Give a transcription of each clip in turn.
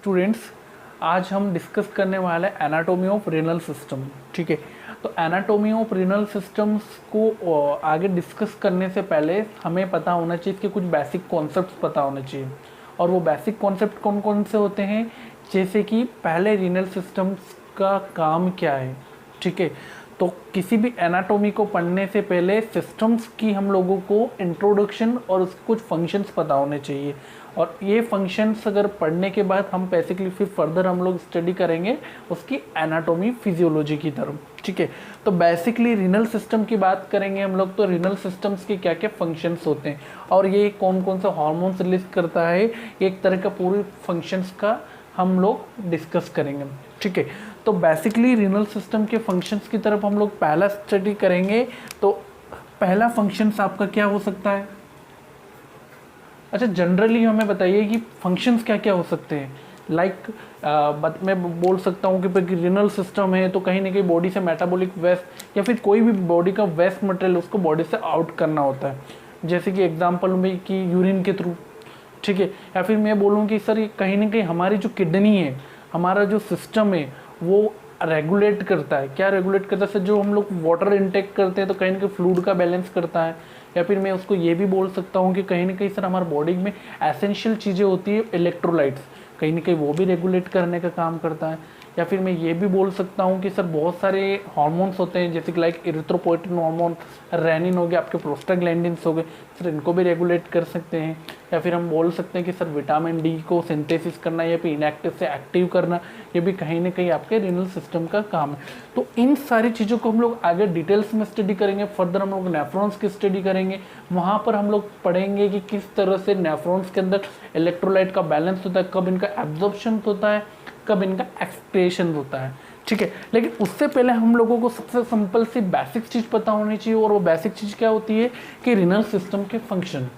Students, आज हम discuss करने वाले हैं एनाटॉमी ऑफ रीनल सिस्टम। ठीक है, तो एनाटॉमी ऑफ रीनल सिस्टम्स को आगे डिस्कस करने से पहले हमें पता होना चाहिए कि कुछ बेसिक कॉन्सेप्ट्स पता होने चाहिए। और वो बेसिक कॉन्सेप्ट कौन कौन से होते हैं, जैसे कि पहले रीनल सिस्टम्स का काम क्या है। ठीक है, तो किसी भी एनाटॉमी को पढ़ने से पहले सिस्टम्स की हम लोगों को इंट्रोडक्शन और उसके कुछ फंक्शंस पता होने चाहिए। और ये फंक्शंस अगर पढ़ने के बाद हम बेसिकली फिर फर्दर हम लोग स्टडी करेंगे उसकी एनाटॉमी फिजियोलॉजी की तरफ। ठीक है, तो बेसिकली रीनल सिस्टम की बात करेंगे हम लोग, तो रीनल सिस्टम्स के क्या क्या फंक्शंस होते हैं और ये कौन कौन सा हार्मोन्स रिलीज करता है, एक तरह का पूरी फंक्शंस का हम लोग डिस्कस करेंगे। ठीक है, तो बेसिकली रीनल सिस्टम के फंक्शंस की तरफ हम लोग पहला स्टडी करेंगे। तो पहला फंक्शंस आपका क्या हो सकता है? अच्छा, जनरली हमें बताइए कि फंक्शंस क्या क्या हो सकते हैं। मैं बोल सकता हूँ कि रीनल सिस्टम है तो कहीं ना कहीं बॉडी से मेटाबॉलिक वेस्ट या फिर कोई भी बॉडी का वेस्ट मटेरियल उसको बॉडी से आउट करना होता है, जैसे कि एग्जांपल में कि यूरिन के थ्रू। ठीक है, या फिर मैं बोलूँ कि सर कहीं ना कहीं हमारी जो किडनी है, हमारा जो सिस्टम है वो रेगुलेट करता है। क्या रेगुलेट करता है सर? जो हम लोग वाटर इनटेक करते हैं तो कहीं ना कहीं फ्लूइड का बैलेंस करता है। या फिर मैं उसको ये भी बोल सकता हूँ कि कहीं ना कहीं सर हमारे बॉडी में एसेंशियल चीज़ें होती है, इलेक्ट्रोलाइट्स, कहीं ना कहीं वो भी रेगुलेट करने का काम करता है। या फिर मैं ये भी बोल सकता हूँ कि सर बहुत सारे हार्मोन्स होते हैं, जैसे कि लाइक इरिथ्रोपोइटिन हार्मोन, रेनिन हो गया, आपके प्रोस्टाग्लैंडिन्स हो गए, सर इनको भी रेगुलेट कर सकते हैं। या फिर हम बोल सकते हैं कि सर विटामिन डी को सिंथेसिस करना या फिर इनएक्टिव से एक्टिव करना, ये भी कहीं ना कहीं आपके रीनल सिस्टम का काम है। तो इन सारी चीज़ों को हम लोग आगे डिटेल्स में स्टडी करेंगे। फर्दर हम लोग नेफ्रॉन्स की स्टडी करेंगे, वहाँ पर हम लोग पढ़ेंगे कि किस तरह से नेफ्रॉन्स के अंदर इलेक्ट्रोलाइट का बैलेंस होता है, कब इनका एब्जॉर्प्शन होता है, कब इनका एक्सक्रीशन होता है। ठीक है, लेकिन उससे पहले हम लोगों को सबसे सिंपल सी बेसिक चीज़ पता होनी चाहिए, और वो बेसिक चीज़ क्या होती है कि रीनल सिस्टम के फंक्शन।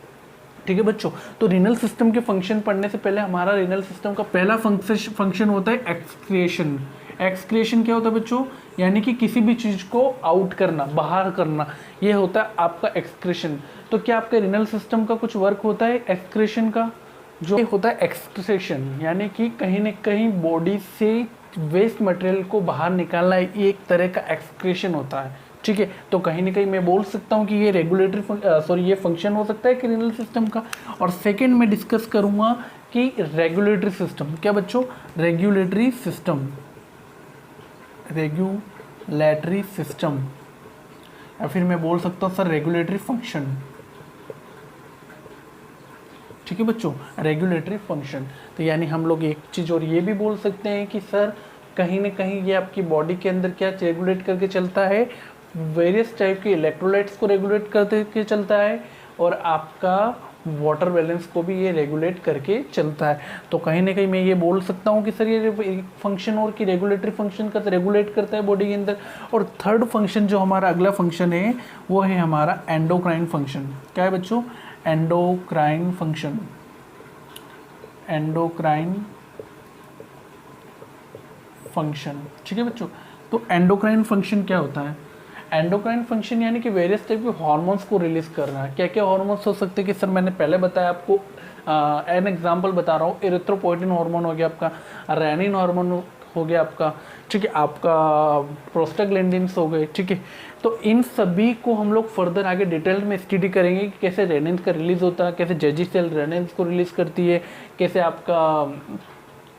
ठीक है बच्चों, तो रीनल सिस्टम के फंक्शन पढ़ने से पहले हमारा रीनल सिस्टम का पहला फंक्शन होता है एक्सक्रिएशन। एक्सक्रिएशन क्या होता है बच्चों? यानी कि किसी भी चीज़ को आउट करना, बाहर करना, ये होता है आपका एक्सक्रीशन। तो क्या आपके रीनल सिस्टम का कुछ वर्क होता है एक्सक्रीशन का? जो होता है एक्सक्रीशन, यानी कि कहीं ना कहीं बॉडी से वेस्ट मटेरियल को बाहर निकालना, ये एक तरह का एक्सक्रीशन होता है। ठीक है, तो कहीं ना कहीं मैं बोल सकता हूँ कि ये ये फंक्शन हो सकता है कि रीनल सिस्टम का। और सेकंड में डिस्कस करूँगा कि रेगुलेटरी सिस्टम। क्या बच्चों? रेगुलेटरी सिस्टम, रेगुलेटरी सिस्टम, या फिर मैं बोल सकता हूँ सर रेगुलेटरी फंक्शन। ठीक है बच्चों, रेगुलेटरी फंक्शन। तो यानी हम लोग एक चीज़ और ये भी बोल सकते हैं कि सर कहीं ना कहीं ये आपकी बॉडी के अंदर क्या रेगुलेट करके चलता है, वेरियस टाइप के इलेक्ट्रोलाइट्स को रेगुलेट करके चलता है, और आपका वाटर बैलेंस को भी ये रेगुलेट करके चलता है। तो कहीं ना कहीं मैं ये बोल सकता हूँ कि सर ये फंक्शन और कि रेगुलेटरी फंक्शन का रेगुलेट करता है बॉडी के अंदर। और थर्ड फंक्शन जो हमारा अगला फंक्शन है वो है हमारा एंडोक्राइन फंक्शन। क्या है बच्चों? Endocrine function. Endocrine function. ठीक है बच्चों, तो एंडोक्राइन फंक्शन क्या होता है? एंडोक्राइन फंक्शन यानी कि वेरियस टाइप के हार्मोन्स को रिलीज करना है। क्या क्या हार्मोन्स हो सकते हैं कि सर मैंने पहले बताया आपको, एन एग्जांपल बता रहा हूँ। इरिथ्रोपोइटिन हार्मोन हो गया आपका, रेनिन हार्मोन हो गया आपका, ठीक है, आपका प्रोस्टाग्लैंडिन्स हो गए। ठीक है, तो इन सभी को हम लोग फर्दर आगे डिटेल में स्टडी करेंगे कि कैसे रेनिन का रिलीज होता है, कैसे जेजी सेल रेनिन को रिलीज करती है, कैसे आपका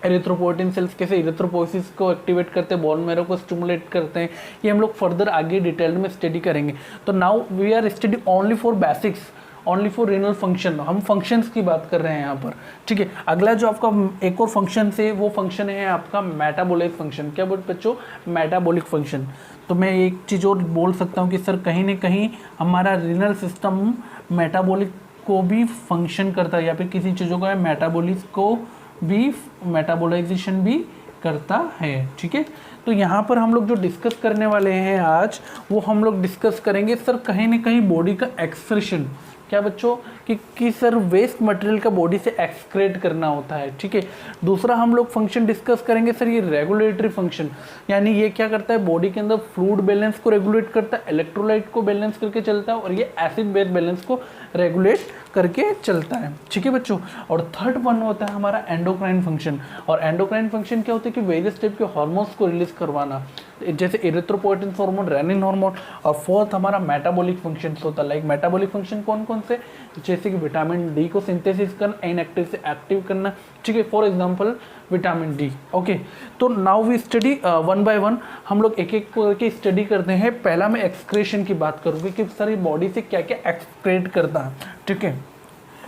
एरिथ्रोपोइटिन सेल्स कैसे इरिथ्रोपोइसिस को एक्टिवेट करते हैं, बोन मैरो को स्टिमुलेट करते हैं, ये हम लोग फर्दर आगे डिटेल में स्टडी करेंगे। तो now we are study only for basics, only for renal function. हम फंक्शंस की बात कर रहे हैं यहाँ पर। ठीक है, अगला जो आपका एक और फंक्शन है वो फंक्शन है आपका मेटाबॉलिक फंक्शन। क्या बोल बच्चों? Metabolic function. तो मैं एक चीज़ और बोल सकता हूँ कि सर कहीं ना कहीं हमारा रीनल सिस्टम मेटाबॉलिक को भी फंक्शन करता है, या फिर किसी चीज़ों का मेटाबॉलिक को भी मेटाबोलाइजेशन भी करता है। ठीक है, तो यहाँ पर हम लोग जो डिस्कस करने वाले हैं आज, वो हम लोग डिस्कस करेंगे सर कहीं ना कहीं बॉडी का एक्सक्रीशन। क्या बच्चों कि सर वेस्ट मटेरियल का बॉडी से एक्सक्रेट करना होता है, ठीक है। दूसरा हम लोग फंक्शन डिस्कस करेंगे सर ये रेगुलेटरी फंक्शन, यानी ये क्या करता है बॉडी के अंदर फ्लूइड बैलेंस को रेगुलेट करता है, इलेक्ट्रोलाइट को बैलेंस करके चलता है और ये एसिड बेस बैलेंस को रेगुलेट करके चलता है, ठीक है बच्चों। और थर्ड वन होता है हमारा एंडोक्राइन फंक्शन, और एंडोक्राइन फंक्शन क्या होता है कि वेरियस टाइप के हार्मोन्स को रिलीज करवाना, जैसे इरिथ्रोपोइटिन हार्मोन, रेनिन हार्मोन। और फोर्थ हमारा मेटाबॉलिक फंक्शन होता है। लाइक मेटाबॉलिक फंक्शन कौन कौन से, जैसे कि विटामिन डी को सिंथेसिस करना, इनएक्टिव से एक्टिव करना, ठीक है, for example vitamin D. Okay, तो now we study one by one, हम लोग एक एक करके स्टडी करते हैं। पहला मैं एक्सक्रेशन की बात करूँगी कि सर बॉडी से क्या क्या एक्सक्रेट करता है, ठीक है।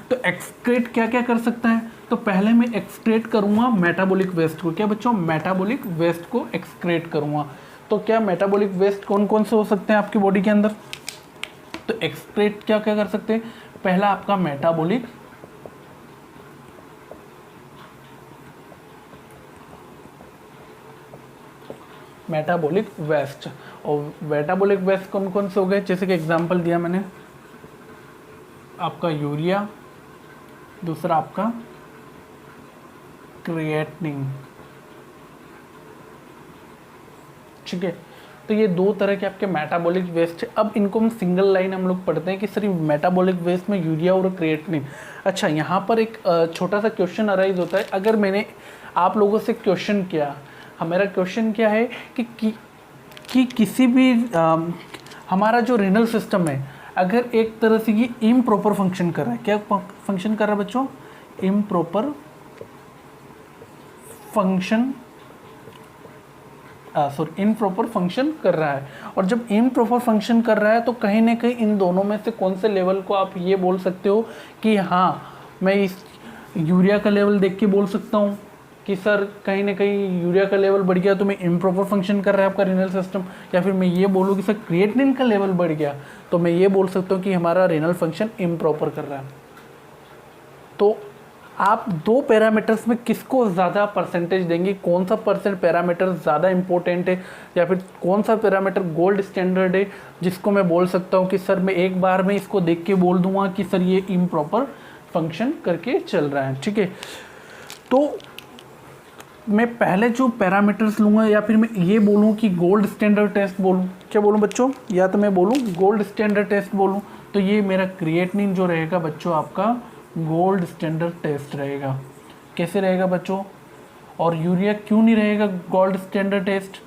तो एक्सक्रेट क्या क्या कर सकता है, तो पहले मैं एक्सक्रेट करूँगा मेटाबॉलिक वेस्ट को। क्या बच्चों, मेटाबॉलिक वेस्ट को एक्सक्रेट करूँगा। तो क्या मेटाबॉलिक वेस्ट कौन कौन से हो सकते हैं आपकी बॉडी के अंदर, तो एक्सक्रेट क्या क्या कर सकते हैं, पहला आपका मेटाबॉलिक वेस्ट। और मेटाबॉलिक वेस्ट कौन कौन से हो गए, जैसे कि एग्जांपल दिया मैंने, आपका यूरिया, दूसरा आपका क्रिएटिनिन, ठीक है। तो ये दो तरह के आपके मेटाबॉलिक वेस्ट है। अब इनको हम सिंगल लाइन हम लोग पढ़ते हैं कि सर मेटाबॉलिक वेस्ट में यूरिया और क्रिएटिनिन। अच्छा, यहाँ पर एक छोटा सा क्वेश्चन अराइज होता है। अगर मैंने आप लोगों से क्वेश्चन किया, मेरा क्वेश्चन क्या है कि किसी भी हमारा जो रीनल सिस्टम है, अगर एक तरह से ये इम्प्रॉपर फंक्शन कर रहा है, क्या फंक्शन कर रहा है बच्चों, इम्प्रॉपर फंक्शन इम्प्रॉपर फंक्शन कर रहा है। और जब इम्प्रॉपर फंक्शन कर रहा है तो कहीं ना कहीं इन दोनों में से कौन से लेवल को आप ये बोल सकते हो कि हाँ, मैं इस यूरिया का लेवल देख के बोल सकता हूँ कि सर कहीं ना कहीं यूरिया का लेवल बढ़ गया तो मैं इम्प्रॉपर फंक्शन कर रहा है आपका रीनल सिस्टम, या फिर मैं ये बोलूँ कि सर क्रिएटिनिन का लेवल बढ़ गया तो मैं ये बोल सकता हूँ कि हमारा रीनल फंक्शन इम्प्रॉपर कर रहा है। तो आप दो पैरामीटर्स में किसको ज़्यादा परसेंटेज देंगे, कौन सा पैरामीटर ज़्यादा इंपॉर्टेंट है, या फिर कौन सा पैरामीटर गोल्ड स्टैंडर्ड है, जिसको मैं बोल सकता हूँ कि सर मैं एक बार में इसको देख के बोल दूंगा कि सर ये इम्प्रॉपर फंक्शन करके चल रहा है, ठीक है। तो मैं पहले जो पैरामीटर्स लूँगा, या फिर मैं ये बोलूँ कि गोल्ड स्टैंडर्ड टेस्ट बोलूँ, क्या बोलूँ बच्चों, या तो मैं बोलूँ गोल्ड स्टैंडर्ड टेस्ट बोलूँ, तो ये मेरा क्रिएटिनिन जो रहेगा बच्चों आपका गोल्ड स्टैंडर्ड टेस्ट रहेगा। कैसे रहेगा बच्चों, और यूरिया क्यों नहीं रहेगा गोल्ड स्टैंडर्ड टेस्ट।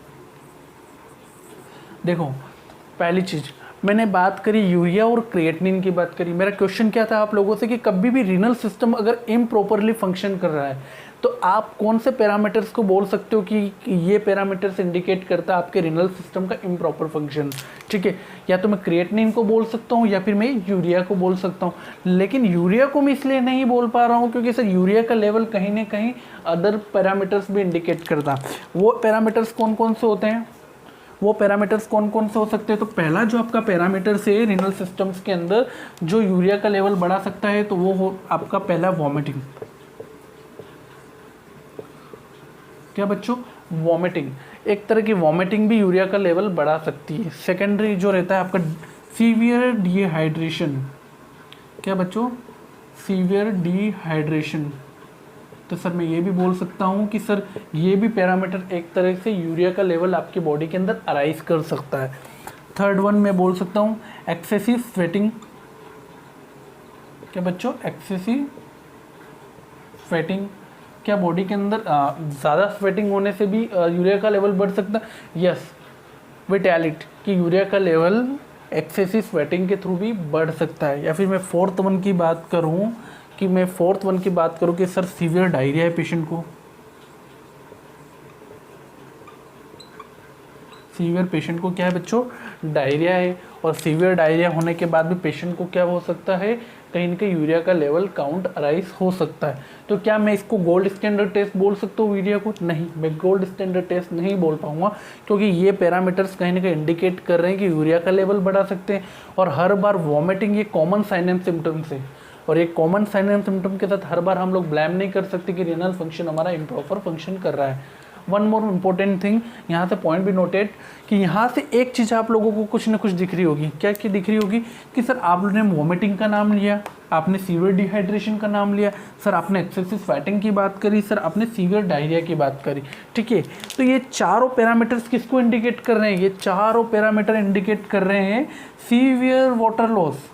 देखो, पहली चीज़ मैंने बात करी यूरिया और क्रिएटिनिन की बात करी। मेरा क्वेश्चन क्या था आप लोगों से कि कभी भी रीनल सिस्टम अगर इम्प्रॉपरली फंक्शन कर रहा है तो आप कौन से पैरामीटर्स को बोल सकते हो कि ये पैरामीटर्स इंडिकेट करता है आपके रीनल सिस्टम का इम्प्रॉपर फंक्शन, ठीक है। या तो मैं क्रिएटिनिन को बोल सकता हूँ या फिर मैं यूरिया को बोल सकता हूँ। लेकिन यूरिया को मैं इसलिए नहीं बोल पा रहा हूँ क्योंकि सर यूरिया का लेवल कहीं ना कहीं अदर पैरामीटर्स भी इंडिकेट करता। वो पैरामीटर्स कौन कौन से होते हैं, वो पैरामीटर्स कौन कौन से हो सकते हैं। तो पहला जो आपका पैरामीटर्स है रीनल सिस्टम्स के अंदर जो यूरिया का लेवल बढ़ा सकता है, तो वो हो आपका पहला वॉमिटिंग। क्या बच्चों, वॉमिटिंग, एक तरह की वॉमिटिंग भी यूरिया का लेवल बढ़ा सकती है। सेकेंडरी जो रहता है आपका सीवियर डिहाइड्रेशन। क्या बच्चों, सीवियर डिहाइड्रेशन। तो सर मैं ये भी बोल सकता हूँ कि सर ये भी पैरामीटर एक तरह से यूरिया का लेवल आपकी बॉडी के अंदर अराइज कर सकता है। थर्ड वन मैं बोल सकता हूँ एक्सेसिव स्वेटिंग। क्या बच्चों, एक्सेसिव स्वेटिंग। क्या बॉडी के अंदर ज़्यादा स्वेटिंग होने से भी यूरिया का लेवल बढ़ सकता है। यस, विटैलिटी, कि यूरिया का लेवल एक्सेसिव स्वेटिंग के थ्रू भी बढ़ सकता है। या फिर मैं फोर्थ वन की बात करूं कि सर सीवियर डायरिया है पेशेंट को, सीवियर पेशेंट को क्या है बच्चों, डायरिया है। और सीवियर डायरिया होने के बाद भी पेशेंट को क्या हो सकता है, कहीं ना कहीं यूरिया का लेवल काउंट अराइज हो सकता है। तो क्या मैं इसको गोल्ड स्टैंडर्ड टेस्ट बोल सकता हूँ यूरिया को? नहीं, मैं गोल्ड स्टैंडर्ड टेस्ट नहीं बोल पाऊंगा क्योंकि ये पैरामीटर्स कहीं ना कहीं इंडिकेट कर रहे हैं कि यूरिया का लेवल बढ़ा सकते हैं। और हर बार वॉमिटिंग ये कॉमन साइन एंड सिम्टम्स है, और एक कॉमन साइन एंड सिम्टम के साथ हर बार हम लोग ब्लेम नहीं कर सकते कि रीनल फंक्शन हमारा इम्प्रॉपर फंक्शन कर रहा है। वन मोर इम्पोर्टेंट थिंग, यहाँ से पॉइंट भी नोटेड कि यहाँ से एक चीज़ आप लोगों को कुछ ना कुछ दिख रही होगी। क्या क्या दिख रही होगी कि सर आप लोगों ने वॉमिटिंग का नाम लिया, आपने सीवियर डिहाइड्रेशन का नाम लिया, सर आपने एक्सेसिव फैटिंग की बात करी, सर आपने सीवियर डायरिया की बात करी। ठीक है, तो ये चारों पैरामीटर्स किसको इंडिकेट कर रहे हैं? ये चारों पैरामीटर इंडिकेट कर रहे हैं सीवियर वाटर लॉस।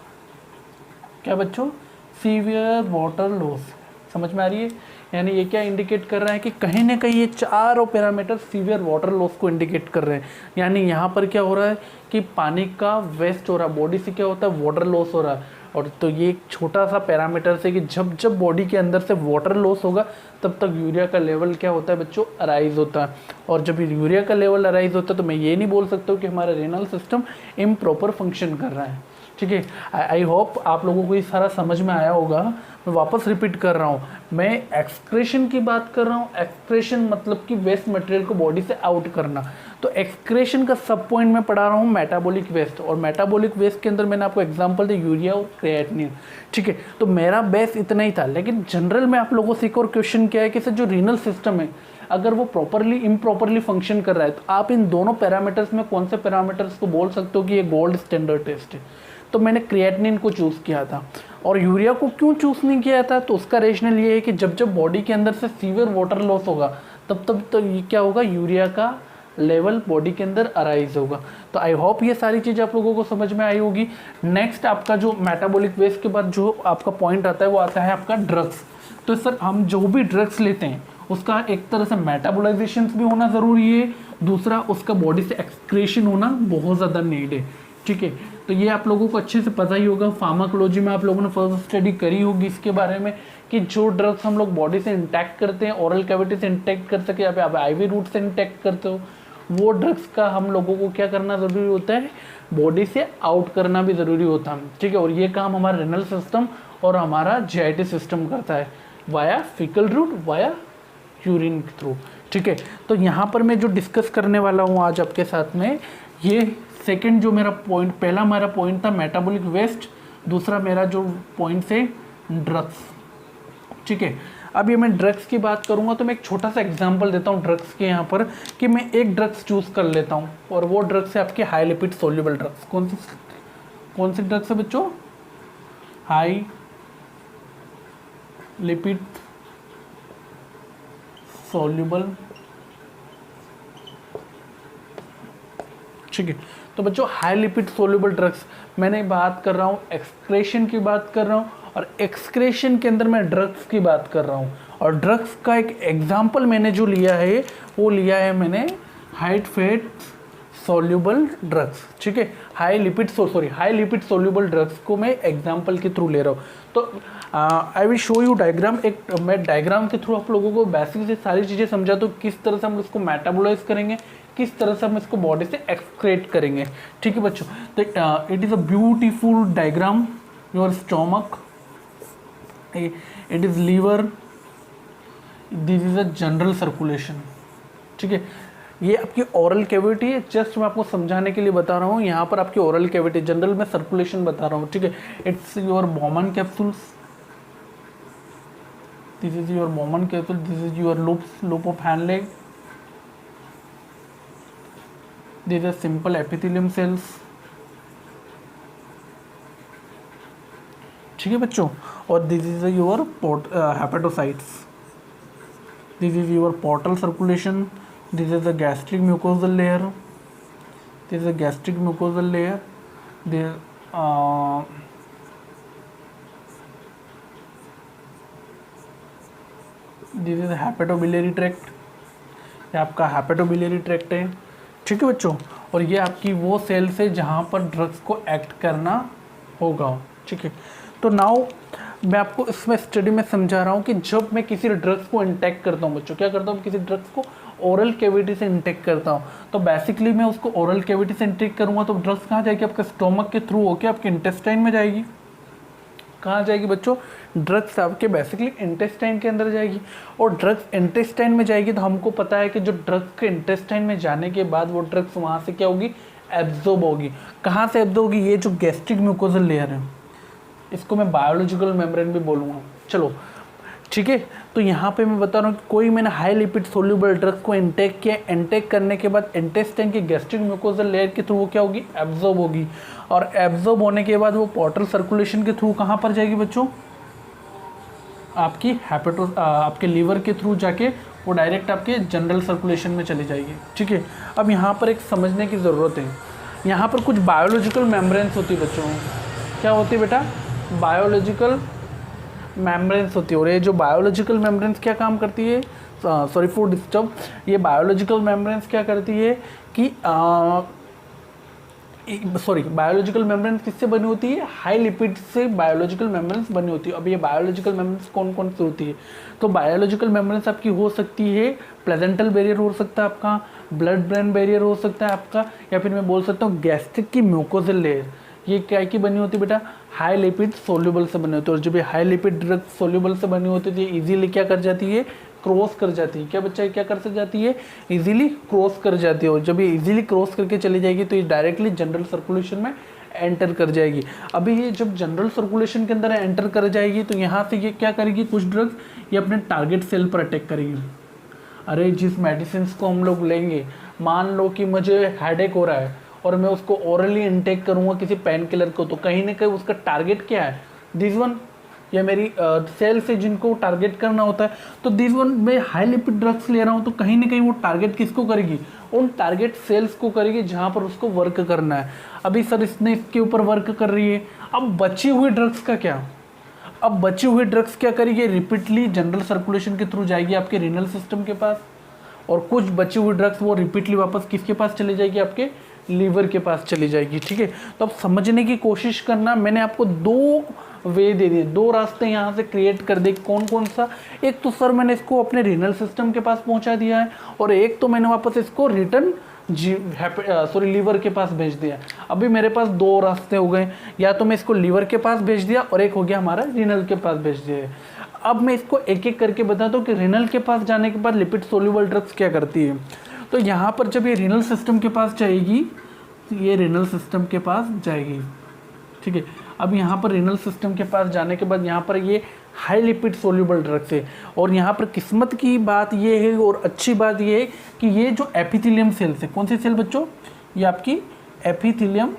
क्या बच्चों? Severe water loss. समझ में आ रही है? यानी ये क्या इंडिकेट कर रहा है कि कहीं ना कहीं ये चारों पैरामीटर सीवियर वाटर लॉस को इंडिकेट कर रहे हैं। यानी यहाँ पर क्या हो रहा है कि पानी का वेस्ट हो रहा है, बॉडी से क्या होता है, वाटर लॉस हो रहा है। और तो ये एक छोटा सा पैरामीटर से कि जब जब बॉडी के अंदर से वाटर लॉस होगा तब तक यूरिया का लेवल क्या होता है बच्चों, अराइज होता है। और जब यूरिया का लेवल अराइज होता है तो मैं ये नहीं बोल सकता हूँ कि हमारा रेनल सिस्टम इम्प्रॉपर फंक्शन कर रहा है। ठीक है, आई होप आप लोगों को ये सारा समझ में आया होगा। मैं वापस रिपीट कर रहा हूँ, मैं एक्सक्रेशन की बात कर रहा हूँ। एक्सक्रेशन मतलब कि वेस्ट मटेरियल को बॉडी से आउट करना। तो एक्सक्रेशन का सब पॉइंट मैं पढ़ा रहा हूँ मेटाबॉलिक वेस्ट, और मेटाबॉलिक वेस्ट के अंदर मैंने आपको एग्जांपल दिया यूरिया और क्रिएटिनिन। ठीक है, तो मेरा बेस इतना ही था, लेकिन जनरल में आप लोगों से एक और क्वेश्चन क्या है कि सर जो रीनल सिस्टम है अगर वो प्रॉपरली इम्प्रॉपरली फंक्शन कर रहा है तो आप इन दोनों पैरामीटर्स में कौन से पैरामीटर्स को बोल सकते हो कि ये गोल्ड स्टैंडर्ड टेस्ट है? तो मैंने क्रिएटिनिन को चूज़ किया था। और यूरिया को क्यों चूज़ नहीं किया था? तो उसका रेशनल ये है कि जब जब बॉडी के अंदर से सीवियर वाटर लॉस होगा तब तब तो ये क्या होगा, यूरिया का लेवल बॉडी के अंदर अराइज होगा। तो आई होप ये सारी चीज़ आप लोगों को समझ में आई होगी। नेक्स्ट आपका जो मेटाबॉलिक वेस्ट के बाद जो आपका पॉइंट आता है वो आता है आपका ड्रग्स। तो सर हम जो भी ड्रग्स लेते हैं उसका एक तरह से मेटाबोलाइजेशन भी होना ज़रूरी है, दूसरा उसका बॉडी से एक्सक्रेशन होना बहुत ज़्यादा नीड है। ठीक है, तो ये आप लोगों को अच्छे से पता ही होगा। फार्माकोलॉजी में आप लोगों ने फर्स्ट स्टडी करी होगी इसके बारे में कि जो ड्रग्स हम लोग बॉडी से इंटैक्ट करते हैं, ओरल कैविटी से इंटैक्ट कर सके या फिर आईवी रूट से इंटैक्ट करते हो, वो ड्रग्स का हम लोगों को क्या करना ज़रूरी होता है, बॉडी से आउट करना भी ज़रूरी होता है। ठीक है, और ये काम हमारा रेनल सिस्टम और हमारा जीआईटी सिस्टम करता है via faecal route, via urine के थ्रू। ठीक है, तो यहाँ पर मैं जो डिस्कस करने वाला हूँ आज आपके साथ में, ये सेकंड जो मेरा पॉइंट, पहला मेरा पॉइंट था मेटाबॉलिक वेस्ट, दूसरा मेरा जो पॉइंट है ड्रग्स। ठीक है, अब ये मैं ड्रग्स की बात करूँगा तो मैं एक छोटा सा एग्जांपल देता हूँ ड्रग्स के यहाँ पर कि मैं एक ड्रग्स चूज़ कर लेता हूँ और वो ड्रग्स है आपके हाई लिपिड सोल्यूबल ड्रग्स। कौन सी ड्रग्स है बच्चों? High lipid soluble. ठीक है, तो बच्चों हाई लिपिड सोल्यूबल ड्रग्स मैंने बात कर रहा हूँ, एक्सक्रेशन की बात कर रहा हूँ, और एक्सक्रेशन के अंदर मैं ड्रग्स की बात कर रहा हूँ। और ड्रग्स का एक एग्जांपल मैंने जो लिया है वो लिया है मैंने हाई फैट सोल्यूबल ड्रग्स। ठीक है, हाई लिपिड सोल्यूबल ड्रग्स को मैं एग्जांपल के थ्रू ले रहा हूँ। तो I will show you diagram. एक मैं डायग्राम के थ्रू आप लोगों को बेसिक से सारी चीज़ें समझा तो किस तरह से हम इसको मेटाबोलाइज करेंगे, किस तरह से हम इसको बॉडी से एक्सक्रेट करेंगे। ठीक है बच्चों, तो it is a beautiful diagram. Your stomach, it is liver, this is a general circulation. ठीक है, ये आपकी ओरल कैविटी है, जस्ट मैं आपको समझाने के लिए बता रहा हूँ। यहाँ पर आपकी ओरल कैविटी, जनरल में सर्कुलेशन बता रहा हूँ। ठीक है, it's your Bowman capsules, this is your Bowman capsule, this is your loop of hand leg, this is simple epithelium cells. ठीक है बच्चों, और this is your hepatocytes, this is your portal circulation, this is the gastric mucosal layer, this is a gastric mucosal layer, there this is hepatobiliary tract, ये आपका hepatobiliary tract है। ठीक है बच्चों, और ये आपकी वो सेल्स है जहाँ पर ड्रग्स को एक्ट करना होगा। ठीक है, तो नाउ मैं आपको इसमें स्टडी में समझा रहा हूँ कि जब मैं किसी ड्रग्स को इंटेक करता हूँ बच्चों, क्या करता हूँ, किसी ड्रग्स को ओरल कैविटी से इंटेक करता हूँ, तो बेसिकली मैं उसको ओरल कैविटी से इंटेक करूँगा तो ड्रग्स कहाँ जाएगी, आपके स्टोमक के थ्रू होकर आपके इंटेस्टाइन में जाएगी। कहाँ जाएगी बच्चों, ड्रग्स आपके बेसिकली इंटेस्टाइन के अंदर जाएगी। और ड्रग्स इंटेस्टाइन में जाएगी तो हमको पता है कि जो ड्रग्स के इंटेस्टाइन में जाने के बाद वो ड्रग्स वहाँ से क्या होगी, एब्जॉर्ब होगी। कहाँ से एब्जॉर्ब होगी, ये जो गैस्ट्रिक म्यूकोजल लेयर है, इसको मैं बायोलॉजिकल मेम्ब्रेन भी बोलूँगा। चलो ठीक है। तो यहाँ पे मैं बता रहा हूँ कि कोई मैंने हाई लिपिड सोल्यूबल ड्रग को इंटेक किया, इंटेक करने के बाद इंटेस्टाइन के गैस्ट्रिक म्यूकोजल लेयर के थ्रू वो क्या होगी, एब्जॉर्ब होगी, और एब्जॉर्ब होने के बाद वो पोर्टल सर्कुलेशन के थ्रू कहाँ पर जाएगी बच्चों, आपकी आपके लीवर के थ्रू जाके वो डायरेक्ट आपके जनरल सर्कुलेशन में चली जाएगी। ठीक है। अब यहाँ पर एक समझने की ज़रूरत है, यहाँ पर कुछ बायोलॉजिकल मेम्ब्रेन्स होती है बच्चों। क्या होती है बेटा, बायोलॉजिकल मेम्ब्रेन्स होती है। और ये जो बायोलॉजिकल मेम्ब्रेन्स क्या काम करती है, सॉरी फॉर डिस्टर्ब, ये बायोलॉजिकल मेम्ब्रेन्स क्या करती है कि बायोलॉजिकल मेम्ब्रेन्स किससे बनी होती है, हाई लिपिड से बायोलॉजिकल मेम्ब्रेन्स बनी होती है। अब ये बायोलॉजिकल मेम्ब्रेन्स कौन कौन सी होती है, तो बायोलॉजिकल मेम्ब्रेन्स आपकी हो सकती है, प्लेजेंटल बैरियर हो सकता है आपका, ब्लड ब्रेन बैरियर हो सकता है आपका, या फिर मैं बोल सकता हूँ गैस्ट्रिक की म्यूकोजल लेयर। ये क्या की बनी होती है बेटा, हाई लिपिड सोल्यूबल से बनी होती है। और जब ये हाई लिपिड ड्रग सोल्यूबल से बनी होती है तो ये इजीली क्या कर जाती है, क्रॉस कर जाती है। क्या बच्चा क्या कर से जाती है, इजीली क्रॉस कर जाती है। और जब ये इजीली क्रॉस करके चली जाएगी तो ये डायरेक्टली जनरल सर्कुलेशन में एंटर कर जाएगी। अभी ये जब जनरल सर्कुलेशन के अंदर एंटर कर जाएगी तो यहाँ से ये क्या करेगी, कुछ ड्रग्स ये अपने टारगेट सेल पर अटैक करेगी। अरे जिस मेडिसिन को हम लोग लेंगे, मान लो कि मुझे हेडेक हो रहा है और मैं उसको ओरली इनटेक करूँगा किसी पेन किलर को, तो कहीं ना कहीं उसका टारगेट क्या है, दिस वन, या मेरी सेल से जिनको टारगेट करना होता है, तो दिस वन मैं हाई लिपिड ड्रग्स ले रहा हूँ तो कहीं ना कहीं वो टारगेट किसको करेगी, उन टारगेट सेल्स को करेगी जहाँ पर उसको वर्क करना है। अभी सर इसने इसके ऊपर वर्क कर रही है, अब बची हुई ड्रग्स का क्या, अब बची हुई ड्रग्स क्या करेगी, रिपीटली जनरल सर्कुलेशन के थ्रू जाएगी आपके रीनल सिस्टम के पास, और कुछ बची हुई ड्रग्स वो रिपीटली वापस किसके पास चली जाएगी, आपके लीवर के पास चली जाएगी। ठीक है। तो अब समझने की कोशिश करना, मैंने आपको दो वे दे दिए, दो रास्ते यहाँ से क्रिएट कर दिए। कौन कौन सा, एक तो सर मैंने इसको अपने रीनल सिस्टम के पास पहुँचा दिया है, और एक तो मैंने वापस इसको रिटर्न लीवर के पास भेज दिया। अभी मेरे पास दो रास्ते हो गए, या तो मैं इसको लीवर के पास भेज दिया और एक हो गया हमारा रीनल के पास भेज दिया। अब मैं इसको एक एक करके बताता हूँ कि रीनल के पास जाने के बाद लिपिड सोल्यूबल ड्रग्स क्या करती है। तो यहाँ पर जब ये रीनल सिस्टम के पास जाएगी, तो ये रीनल सिस्टम के पास जाएगी। ठीक है। अब यहाँ पर रीनल सिस्टम के पास जाने के बाद यहाँ पर ये हाई लिपिड सोल्यूबल ड्रग्स है, और यहाँ पर किस्मत की बात ये है और अच्छी बात ये है कि ये जो एपिथेलियम सेल्स है, कौन सी सेल बच्चों, ये आपकी एपिथेलियम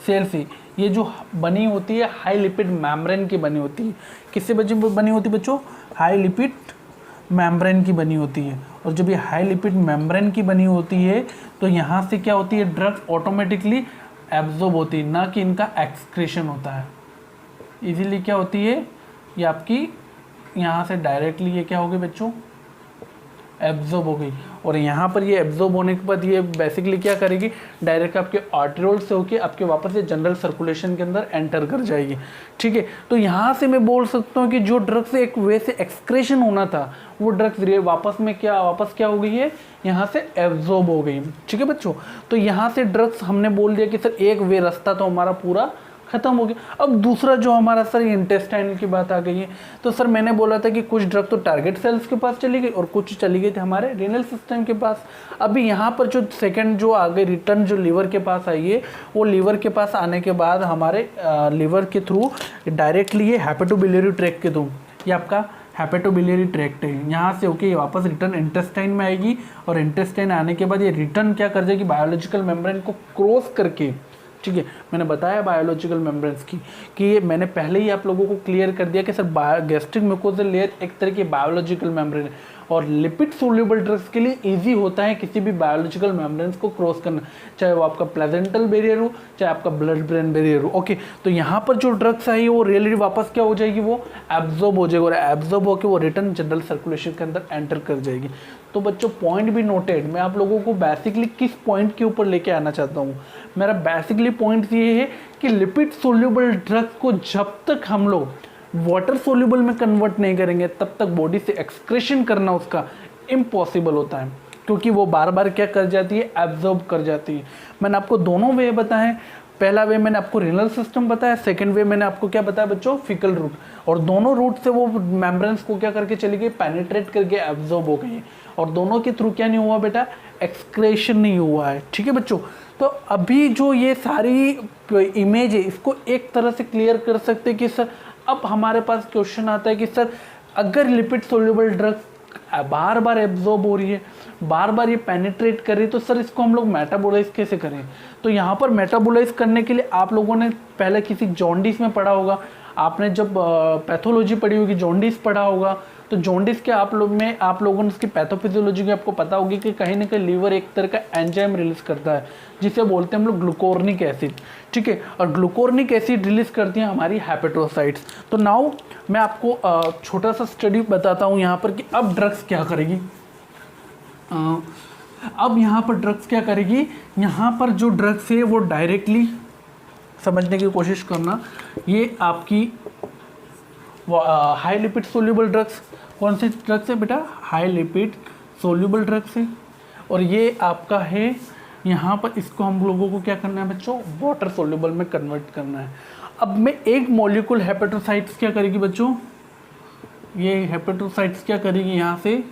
सेल्स है, ये जो बनी होती है हाई लिपिड मेम्ब्रेन की बनी होती है। किससे बनी होती है बच्चों, हाई लिपिड मेम्ब्रेन की बनी होती है। और जब ये हाई लिपिड मेम्ब्रेन की बनी होती है तो यहाँ से क्या होती है, ड्रग्स ऑटोमेटिकली एब्जॉर्ब होती है, ना कि इनका एक्सक्रीशन होता है। इजीली क्या होती है, ये आपकी यहाँ से डायरेक्टली ये क्या हो गई बच्चों, एब्जॉर्ब हो गई। और यहाँ पर ये एब्जॉर्ब होने के बाद ये बेसिकली क्या करेगी, डायरेक्ट आपके आर्टेरियोल से होके आपके वापस से जनरल सर्कुलेशन के अंदर एंटर कर जाएगी। ठीक है। तो यहाँ से मैं बोल सकता हूँ कि जो ड्रग्स एक वे से एक्सक्रेशन होना था, वो ड्रग्स वापस क्या हो गई है, यहाँ से एब्जॉर्ब हो गई। ठीक है बच्चों। तो यहाँ से ड्रग्स हमने बोल दिया कि सर एक वे रास्ता तो हमारा पूरा खत्म हो गया। अब दूसरा जो हमारा सर इंटेस्टाइन की बात आ गई है, तो सर मैंने बोला था कि कुछ ड्रग तो टारगेट सेल्स के पास चली गई और कुछ चली गई थी हमारे रीनल सिस्टम के पास। अभी यहाँ पर जो सेकंड जो आ गई रिटर्न जो लीवर के पास आई है, वो लीवर के पास आने के बाद हमारे लीवर के थ्रू डायरेक्टली ये हेपेटोबिलियरी ट्रैक्ट के थ्रू, ये आपका हेपेटोबिलियरी ट्रैक्ट है, यहाँ से होके वापस रिटर्न इंटेस्टाइन में आएगी, और इंटेस्टाइन आने के बाद ये रिटर्न क्या कर जाएगी, बायोलॉजिकल मेम्ब्रेन को क्रॉस करके। ठीक है। मैंने बताया बायोलॉजिकल मेम्ब्रेन्स की कि ये मैंने पहले ही आप लोगों को क्लियर कर दिया कि सर गैस्ट्रिक म्यूकोजल लेयर एक तरह की बायोलॉजिकल मेम्ब्रेन है, और लिपिड सोल्यूबल ड्रग्स के लिए इजी होता है किसी भी बायोलॉजिकल मेम्ब्रेन्स को क्रॉस करना, चाहे वो आपका प्लेजेंटल बैरियर हो, चाहे आपका ब्लड ब्रेन बैरियर हो। ओके। तो यहाँ पर जो ड्रग्स आई वो रियली वापस क्या हो जाएगी, वो एब्जॉर्ब हो जाएगी, और एब्जॉर्ब होकर वो रिटर्न जनरल सर्कुलेशन के अंदर एंटर कर जाएगी। तो बच्चों पॉइंट भी नोटेड, मैं आप लोगों को बेसिकली किस पॉइंट के ऊपर लेके आना चाहता हूँ, मेरा बेसिकली पॉइंट ये है कि लिपिड सोल्यूबल ड्रग्स को जब तक हम लोग वाटर सोल्यूबल में कन्वर्ट नहीं करेंगे तब तक बॉडी से एक्सक्रेशन करना उसका इम्पॉसिबल होता है, क्योंकि वो बार बार क्या कर जाती है, एब्जॉर्ब कर जाती है। मैंने आपको दोनों वे बताए, पहला वे मैंने आपको रीनल सिस्टम बताया, सेकंड वे मैंने आपको क्या बताया बच्चों, फीकल रूट, और दोनों रूट से वो मेम्ब्रेन्स को क्या करके चली गई, पेनिट्रेट करके एब्जॉर्ब हो गई। और दोनों के थ्रू क्या नहीं हुआ बेटा, एक्सक्रेशन नहीं हुआ है। ठीक है बच्चों, तो अभी जो ये सारी इमेज है इसको एक तरह से क्लियर कर सकते हैं कि सर अब हमारे पास क्वेश्चन आता है कि सर अगर लिपिड सोल्यूबल ड्रग बार बार एब्जॉर्ब हो रही है, बार बार ये पेनिट्रेट कर रही है, तो सर इसको हम लोग मेटाबोलाइज कैसे करें। तो यहाँ पर मेटाबोलाइज करने के लिए आप लोगों ने पहले किसी जॉन्डिस में पढ़ा होगा, आपने जब पैथोलॉजी पढ़ी होगी जॉन्डिस पढ़ा होगा, तो जॉन्डिस के आप लोगों ने उसकी पैथोफिजियोलॉजी की आपको पता होगी कि कहीं ना कहीं लीवर एक तरह का एंजाइम रिलीज करता है जिसे बोलते हैं हम लोग ग्लूकोर्निक एसिड। ठीक है, और ग्लूकोर्निक एसिड रिलीज करती हैं हमारी हेपेटोसाइट्स। तो नाउ मैं आपको छोटा सा स्टडी बताता हूँ यहाँ पर कि अब ड्रग्स क्या करेगी। अब यहाँ पर ड्रग्स क्या करेगी, यहाँ पर जो ड्रग्स है वो डायरेक्टली समझने की कोशिश करना, ये आपकी हाई लिपिड सोल्यूबल ड्रग्स, कौन से ड्रग्स है बेटा, हाई लिपिड सोल्यूबल ड्रग्स है, और ये आपका है यहाँ पर इसको हम लोगों को क्या करना है बच्चों, वाटर सोल्यूबल में कन्वर्ट करना है। अब मैं एक मॉलिक्यूल हेपेटोसाइट्स क्या करेगी बच्चों, ये हेपेटोसाइट्स क्या करेगी यहाँ से,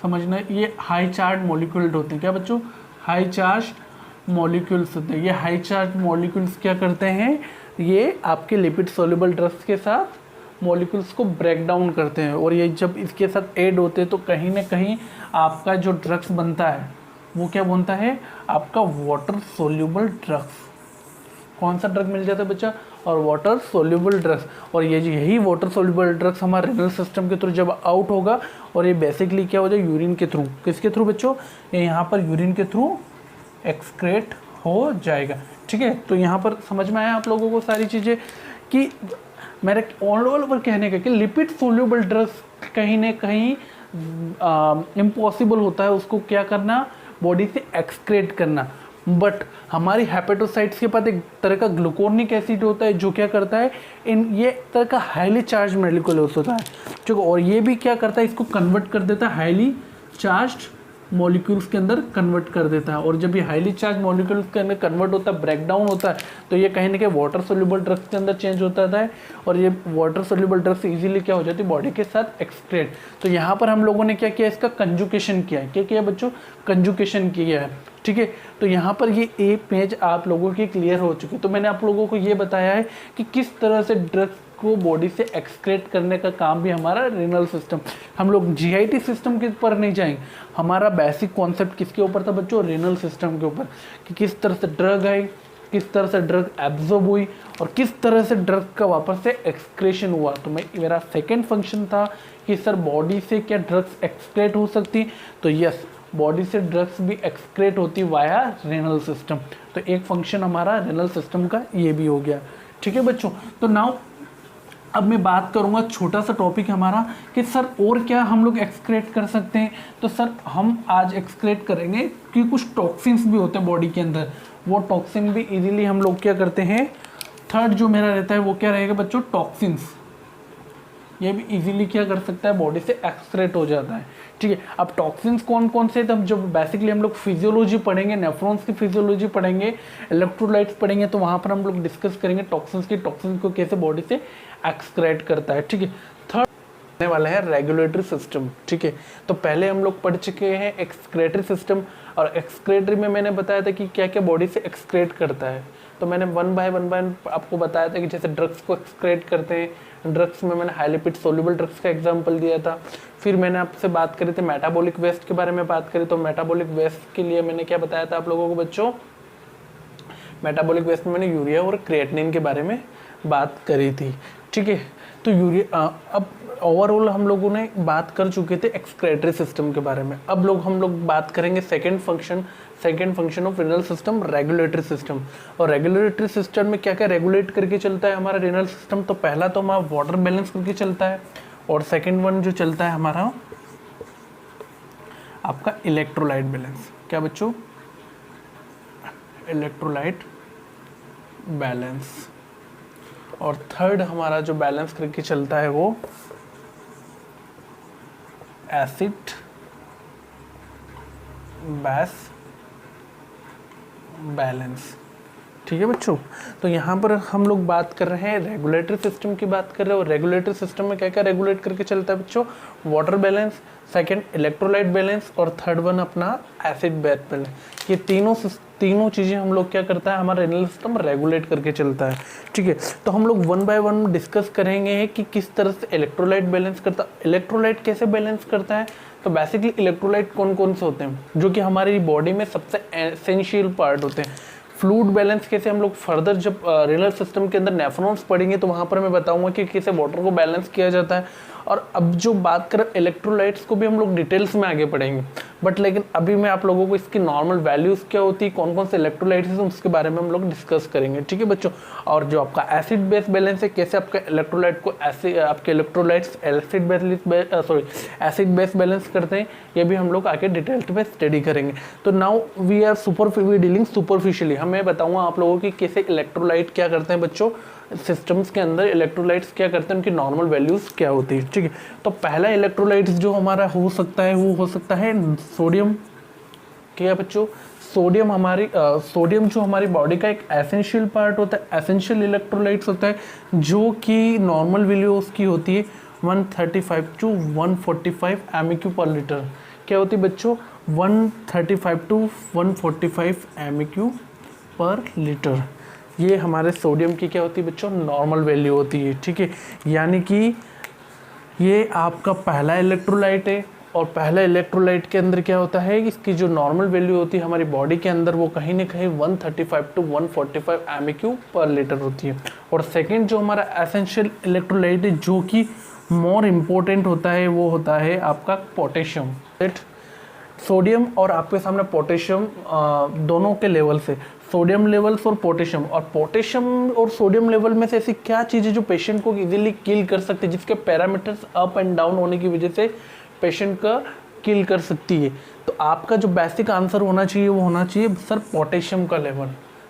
समझना ये हाई चार्ज मॉलिक्यूल्स होते हैं, क्या बच्चों, हाई चार्ज मॉलिक्यूल्स होते हैं। ये हाई चार्ज मॉलिक्यूल्स क्या करते हैं, ये आपके लिपिड सोल्यूबल ड्रग्स के साथ मॉलिक्यूल्स को ब्रेक डाउन करते हैं, और ये जब इसके साथ ऐड होते हैं तो कहीं ना कहीं आपका जो ड्रग्स बनता है वो क्या बनता है, आपका वाटर सोल्यूबल ड्रग्स। कौन सा ड्रग मिल जाता है बच्चा, और वाटर सोल्यूबल ड्रग्स। और ये यही वाटर सोल्यूबल ड्रग्स हमारे रिनल सिस्टम के थ्रू जब आउट होगा, और ये बेसिकली क्या हो जाए, यूरिन के थ्रू, किसके थ्रू बच्चों, ये यहाँ पर यूरिन के थ्रू एक्सक्रेट हो जाएगा। ठीक है, तो यहाँ पर समझ में आया आप लोगों को सारी चीज़ें कि मेरे ऑल ओवर कहने का कि लिपिड सोल्यूबल ड्रग्स कहीं ना कहीं इम्पॉसिबल होता है उसको क्या करना, बॉडी से एक्सक्रेट करना। बट हमारी हेपेटोसाइट्स के पास एक तरह का ग्लूकोर्निक एसिड होता है जो क्या करता है, ये एक तरह का हाईली चार्ज मॉलिक्यूल होता है, ठीक है, और ये भी क्या करता है, इसको कन्वर्ट कर देता है हाईली चार्ज मॉलिक्यूल्स के अंदर कन्वर्ट कर देता है। और जब ये हाईली चार्ज मॉलिक्यूल्स के अंदर कन्वर्ट होता है, ब्रेक डाउन होता है, तो ये कहीं ना कहीं वाटर सोल्यूबल ड्रग्स के अंदर चेंज होता है, और ये वाटर सोल्यूबल ड्रग्स इजीली क्या हो जाती है, बॉडी के साथ एक्सक्रेट। तो यहाँ पर हम लोगों ने क्या किया, इसका कंजुकेशन किया है। क्या किया बच्चों, कंजुकेशन किया है। ठीक है, तो यहाँ पर ये एक पेज आप लोगों की क्लियर हो चुकी है। तो मैंने आप लोगों को ये बताया है कि किस तरह से ड्रग्स को बॉडी से एक्सक्रेट करने का काम भी हमारा रिनल सिस्टम, हम लोग जीआईटी सिस्टम के ऊपर नहीं जाएंगे, हमारा बेसिक कॉन्सेप्ट किसके ऊपर था बच्चों, रिनल सिस्टम के ऊपर, कि किस तरह से ड्रग आई, किस तरह से ड्रग एब्जॉर्ब हुई, और किस तरह से ड्रग का वापस से एक्सक्रेशन हुआ। तो मेरा सेकेंड फंक्शन था कि सर बॉडी से क्या ड्रग्स एक्सक्रेट हो सकती, तो यस, बॉडी से ड्रग्स भी एक्सक्रेट होती वाया रेनल सिस्टम। तो एक फंक्शन हमारा रेनल सिस्टम का ये भी हो गया। ठीक है बच्चों, तो नाउ अब मैं बात करूंगा, छोटा सा टॉपिक हमारा कि सर और क्या हम लोग एक्सक्रेट कर सकते हैं। तो सर हम आज एक्सक्रेट करेंगे कि कुछ टॉक्सिन्स भी होते हैं बॉडी के अंदर, वो टॉक्सिन भी इजीली हम लोग क्या करते हैं, थर्ड जो मेरा रहता है वो क्या रहेगा बच्चों, टॉक्सिन्स, ये भी इजीली क्या कर सकता है, बॉडी से एक्सक्रेट हो जाता है। ठीक है, अब टॉक्सिन्स कौन कौन से, तब जब बेसिकली हम लोग फिजियोलॉजी पढ़ेंगे, नेफ्रॉन्स की फिजियोलॉजी पढ़ेंगे, इलेक्ट्रोलाइट्स पढ़ेंगे, तो वहाँ पर हम लोग डिस्कस करेंगे टॉक्सिन्स की, टॉक्सिन्स को कैसे बॉडी से एक्सक्रेट करता है। ठीक है, थर्ड आने वाला है रेगुलेटरी सिस्टम। ठीक है, तो पहले हम लोग पढ़ चुके हैं एक्सक्रेटरी सिस्टम, और एक्सक्रेटरी में मैंने बताया था कि क्या क्या बॉडी से एक्सक्रेट करता है। तो मैंने वन बाय आपको बताया था कि जैसे ड्रग्स को एक्सक्रेट करते हैं, ड्रग्स में मैंने हाई लिपिड सोल्यूबल ड्रग्स का एग्जांपल दिया था। फिर मैंने आपसे बात करी थी मेटाबॉलिक वेस्ट के बारे में बात करी, तो मेटाबॉलिक वेस्ट के लिए मैंने क्या बताया था आप लोगों को बच्चों, मेटाबॉलिक वेस्ट में मैंने यूरिया और क्रिएटिनिन के बारे में बात करी थी। ठीक है, तो यूरिया अब ओवरऑल हम लोगों ने बात कर चुके थे एक्सक्रेटरी सिस्टम के बारे में। अब हम लोग बात करेंगे second function of renal system, regulatory system. और रेगुलेटरी सिस्टम में क्या क्या रेगुलेट करके चलता है हमारा रिनल सिस्टम, तो पहला तो हमारा वाटर बैलेंस करके चलता है, और सेकेंड वन जो चलता है हमारा आपका इलेक्ट्रोलाइट बैलेंस। क्या बच्चों, इलेक्ट्रोलाइट बैलेंस। और थर्ड हमारा जो बैलेंस करके चलता है वो एसिड बेस बैलेंस। ठीक है बच्चों। तो यहाँ पर हम लोग बात कर रहे हैं रेगुलेटरी सिस्टम की बात कर रहे हो। रेगुलेटरी सिस्टम में क्या क्या रेगुलेट करके चलता है बच्चों? Water balance, second electrolyte balance और थर्ड वन अपना एसिड बेस बैलेंस। ये तीनों चीज़ें हम लोग क्या करता है, हमारा रेनल सिस्टम रेगुलेट करके चलता है। ठीक है, तो हम लोग वन बाय वन डिस्कस करेंगे कि किस तरह से इलेक्ट्रोलाइट बैलेंस करता है। इलेक्ट्रोलाइट कैसे बैलेंस करता है? तो बेसिकली इलेक्ट्रोलाइट कौन कौन से होते हैं जो कि हमारी बॉडी में सबसे एसेंशियल पार्ट होते हैं। फ्लूइड बैलेंस कैसे हम लोग फर्दर जब रेनल सिस्टम के अंदर नेफ्रॉन्स पढ़ेंगे तो वहाँ पर मैं बताऊंगा कि कैसे वाटर को बैलेंस किया जाता है। और अब जो बात करें इलेक्ट्रोलाइट्स को भी हम लोग डिटेल्स में आगे पढ़ेंगे, बट लेकिन अभी मैं आप लोगों को इसकी नॉर्मल वैल्यूज़ क्या होती है, कौन कौन से इलेक्ट्रोलाइट्स हैं, उसके बारे में हम लोग डिस्कस करेंगे। ठीक है बच्चों। और जो आपका एसिड बेस बैलेंस है, कैसे आपका इलेक्ट्रोलाइट को आपके इलेक्ट्रोलाइट्स एसिड बेस बैलेंस करते हैं, ये भी हम लोग आगे डिटेल्स में स्टडी करेंगे। तो नाउ वी डीलिंग सुपरफिशियली। मैं बताऊंगा आप लोगों की कैसे इलेक्ट्रोलाइट क्या करते हैं बच्चों, सिस्टम्स के अंदर इलेक्ट्रोलाइट्स क्या करते हैं, उनकी नॉर्मल वैल्यूज़ क्या होती है। ठीक है, तो पहला इलेक्ट्रोलाइट्स जो हमारा हो सकता है वो हो सकता है सोडियम। क्या बच्चों? सोडियम जो हमारी बॉडी का एक एसेंशियल पार्ट होता है, एसेंशियल इलेक्ट्रोलाइट्स होता है, जो कि नॉर्मल वैल्यू उसकी होती है 135 टू 145 MEQ पर लीटर। क्या होती है बच्चों? 135 टू 145 MEQ पर लीटर। ये हमारे सोडियम की क्या होती है बच्चों? नॉर्मल वैल्यू होती है। ठीक है, यानी कि ये आपका पहला इलेक्ट्रोलाइट है, और पहला इलेक्ट्रोलाइट के अंदर क्या होता है, इसकी जो नॉर्मल वैल्यू होती है हमारी बॉडी के अंदर वो कहीं ना कहीं 135 टू 145 MEQ पर लीटर होती है। और सेकंड जो हमारा एसेंशियल इलेक्ट्रोलाइट है जो कि मोर इम्पोर्टेंट होता है वो होता है आपका पोटेशियम। सोडियम और आपके सामने पोटेशियम दोनों के लेवल से, सोडियम लेवल्स और पोटेशियम और सोडियम लेवल में से ऐसी क्या चीज़ें जो पेशेंट को इजीली किल कर सकती है, जिसके पैरामीटर्स अप एंड डाउन होने की वजह से पेशेंट का किल कर सकती है। तो आपका जो बेसिक आंसर होना चाहिए वो होना चाहिए सर पोटेशियम का लेवल।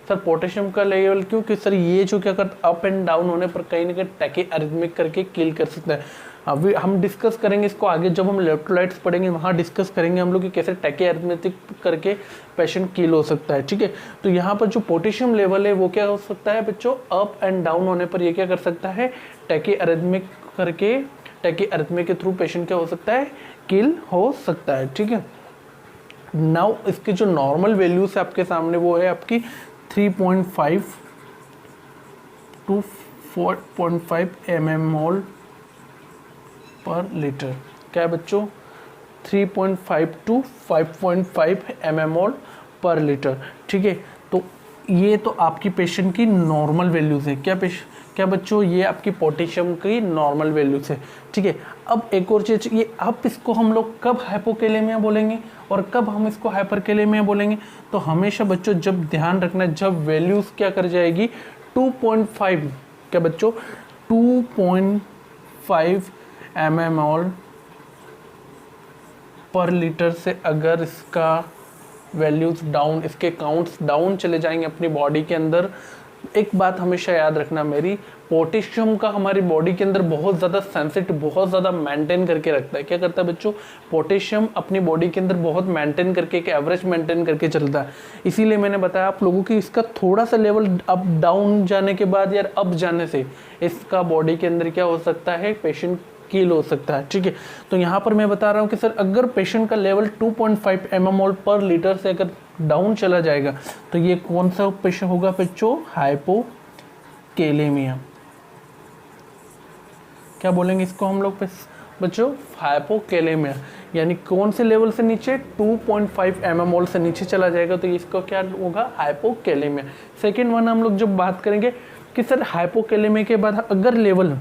सर पोटेशियम का लेवल क्योंकि सर ये जो क्या करता है अप एंड डाउन होने पर कहीं ना कहीं टैकीआर्रिथमिक करके किल कर सकता है। अभी हम डिस्कस करेंगे इसको आगे, जब हम इलेक्ट्रोलाइट्स पढ़ेंगे वहाँ डिस्कस करेंगे हम लोग कि कैसे टैकीआर्रिथमिक करके पेशेंट किल हो सकता है। ठीक है, तो यहाँ पर जो पोटेशियम लेवल है वो क्या हो सकता है बच्चों, अप एंड डाउन होने पर ये क्या कर सकता है, टैकीआर्रिथमिक करके, टैकीआर्रिथमिक के थ्रू पेशेंट क्या हो सकता है, किल हो सकता है। ठीक है, नाउ इसकी जो नॉर्मल वैल्यूज है आपके सामने वो है आपकी 3.5 टू 4.5 mmol पर लीटर। क्या है बच्चों? 3.5 टू 5.5 mmol पर लीटर। ठीक है, तो ये तो आपकी पेशेंट की नॉर्मल वैल्यूज है। क्या बच्चों? ये आपकी पोटेशियम की नॉर्मल वैल्यूज है। ठीक है, अब एक और चीज, ये अब इसको हम लोग कब हाइपोकैलेमिया बोलेंगे और कब हम इसको हाइपरकैलेमिया बोलेंगे? तो हमेशा बच्चों जब ध्यान रखना, जब वैल्यूज क्या कर जाएगी 2.5, क्या बच्चों 2.5 mmol पर लीटर से अगर इसका वैल्यूज डाउन, इसके काउंट्स डाउन चले जाएंगे अपनी बॉडी के अंदर। एक बात हमेशा याद रखना मेरी, पोटेशियम का हमारी बॉडी के अंदर बहुत ज़्यादा सेंसिटिव, बहुत ज़्यादा मेंटेन करके रखता है। क्या करता है बच्चों? पोटेशियम अपनी बॉडी के अंदर बहुत मेंटेन करके, एक एवरेज मेंटेन करके चलता है। इसीलिए मैंने बताया आप लोगों की इसका थोड़ा सा लेवल अप डाउन जाने के बाद या अप जाने से इसका बॉडी के अंदर क्या हो सकता है, पेशेंट किल हो सकता है। ठीक है, तो यहाँ पर मैं बता रहा हूँ कि सर अगर पेशेंट का लेवल 2.5 mmol पर लीटर से अगर डाउन चला जाएगा तो ये कौन सा पेशेंट होगा बच्चों? हाइपोकैलेमिया। क्या बोलेंगे इसको हम लोग बच्चों? हाइपोकैलेमिया। यानी कौन से लेवल से नीचे? 2.5 mmol से नीचे चला जाएगा तो इसको क्या होगा? हाइपोकैलेमिया। सेकेंड वन हम लोग जब बात करेंगे कि सर हाइपोकैलेमिया के बाद अगर लेवल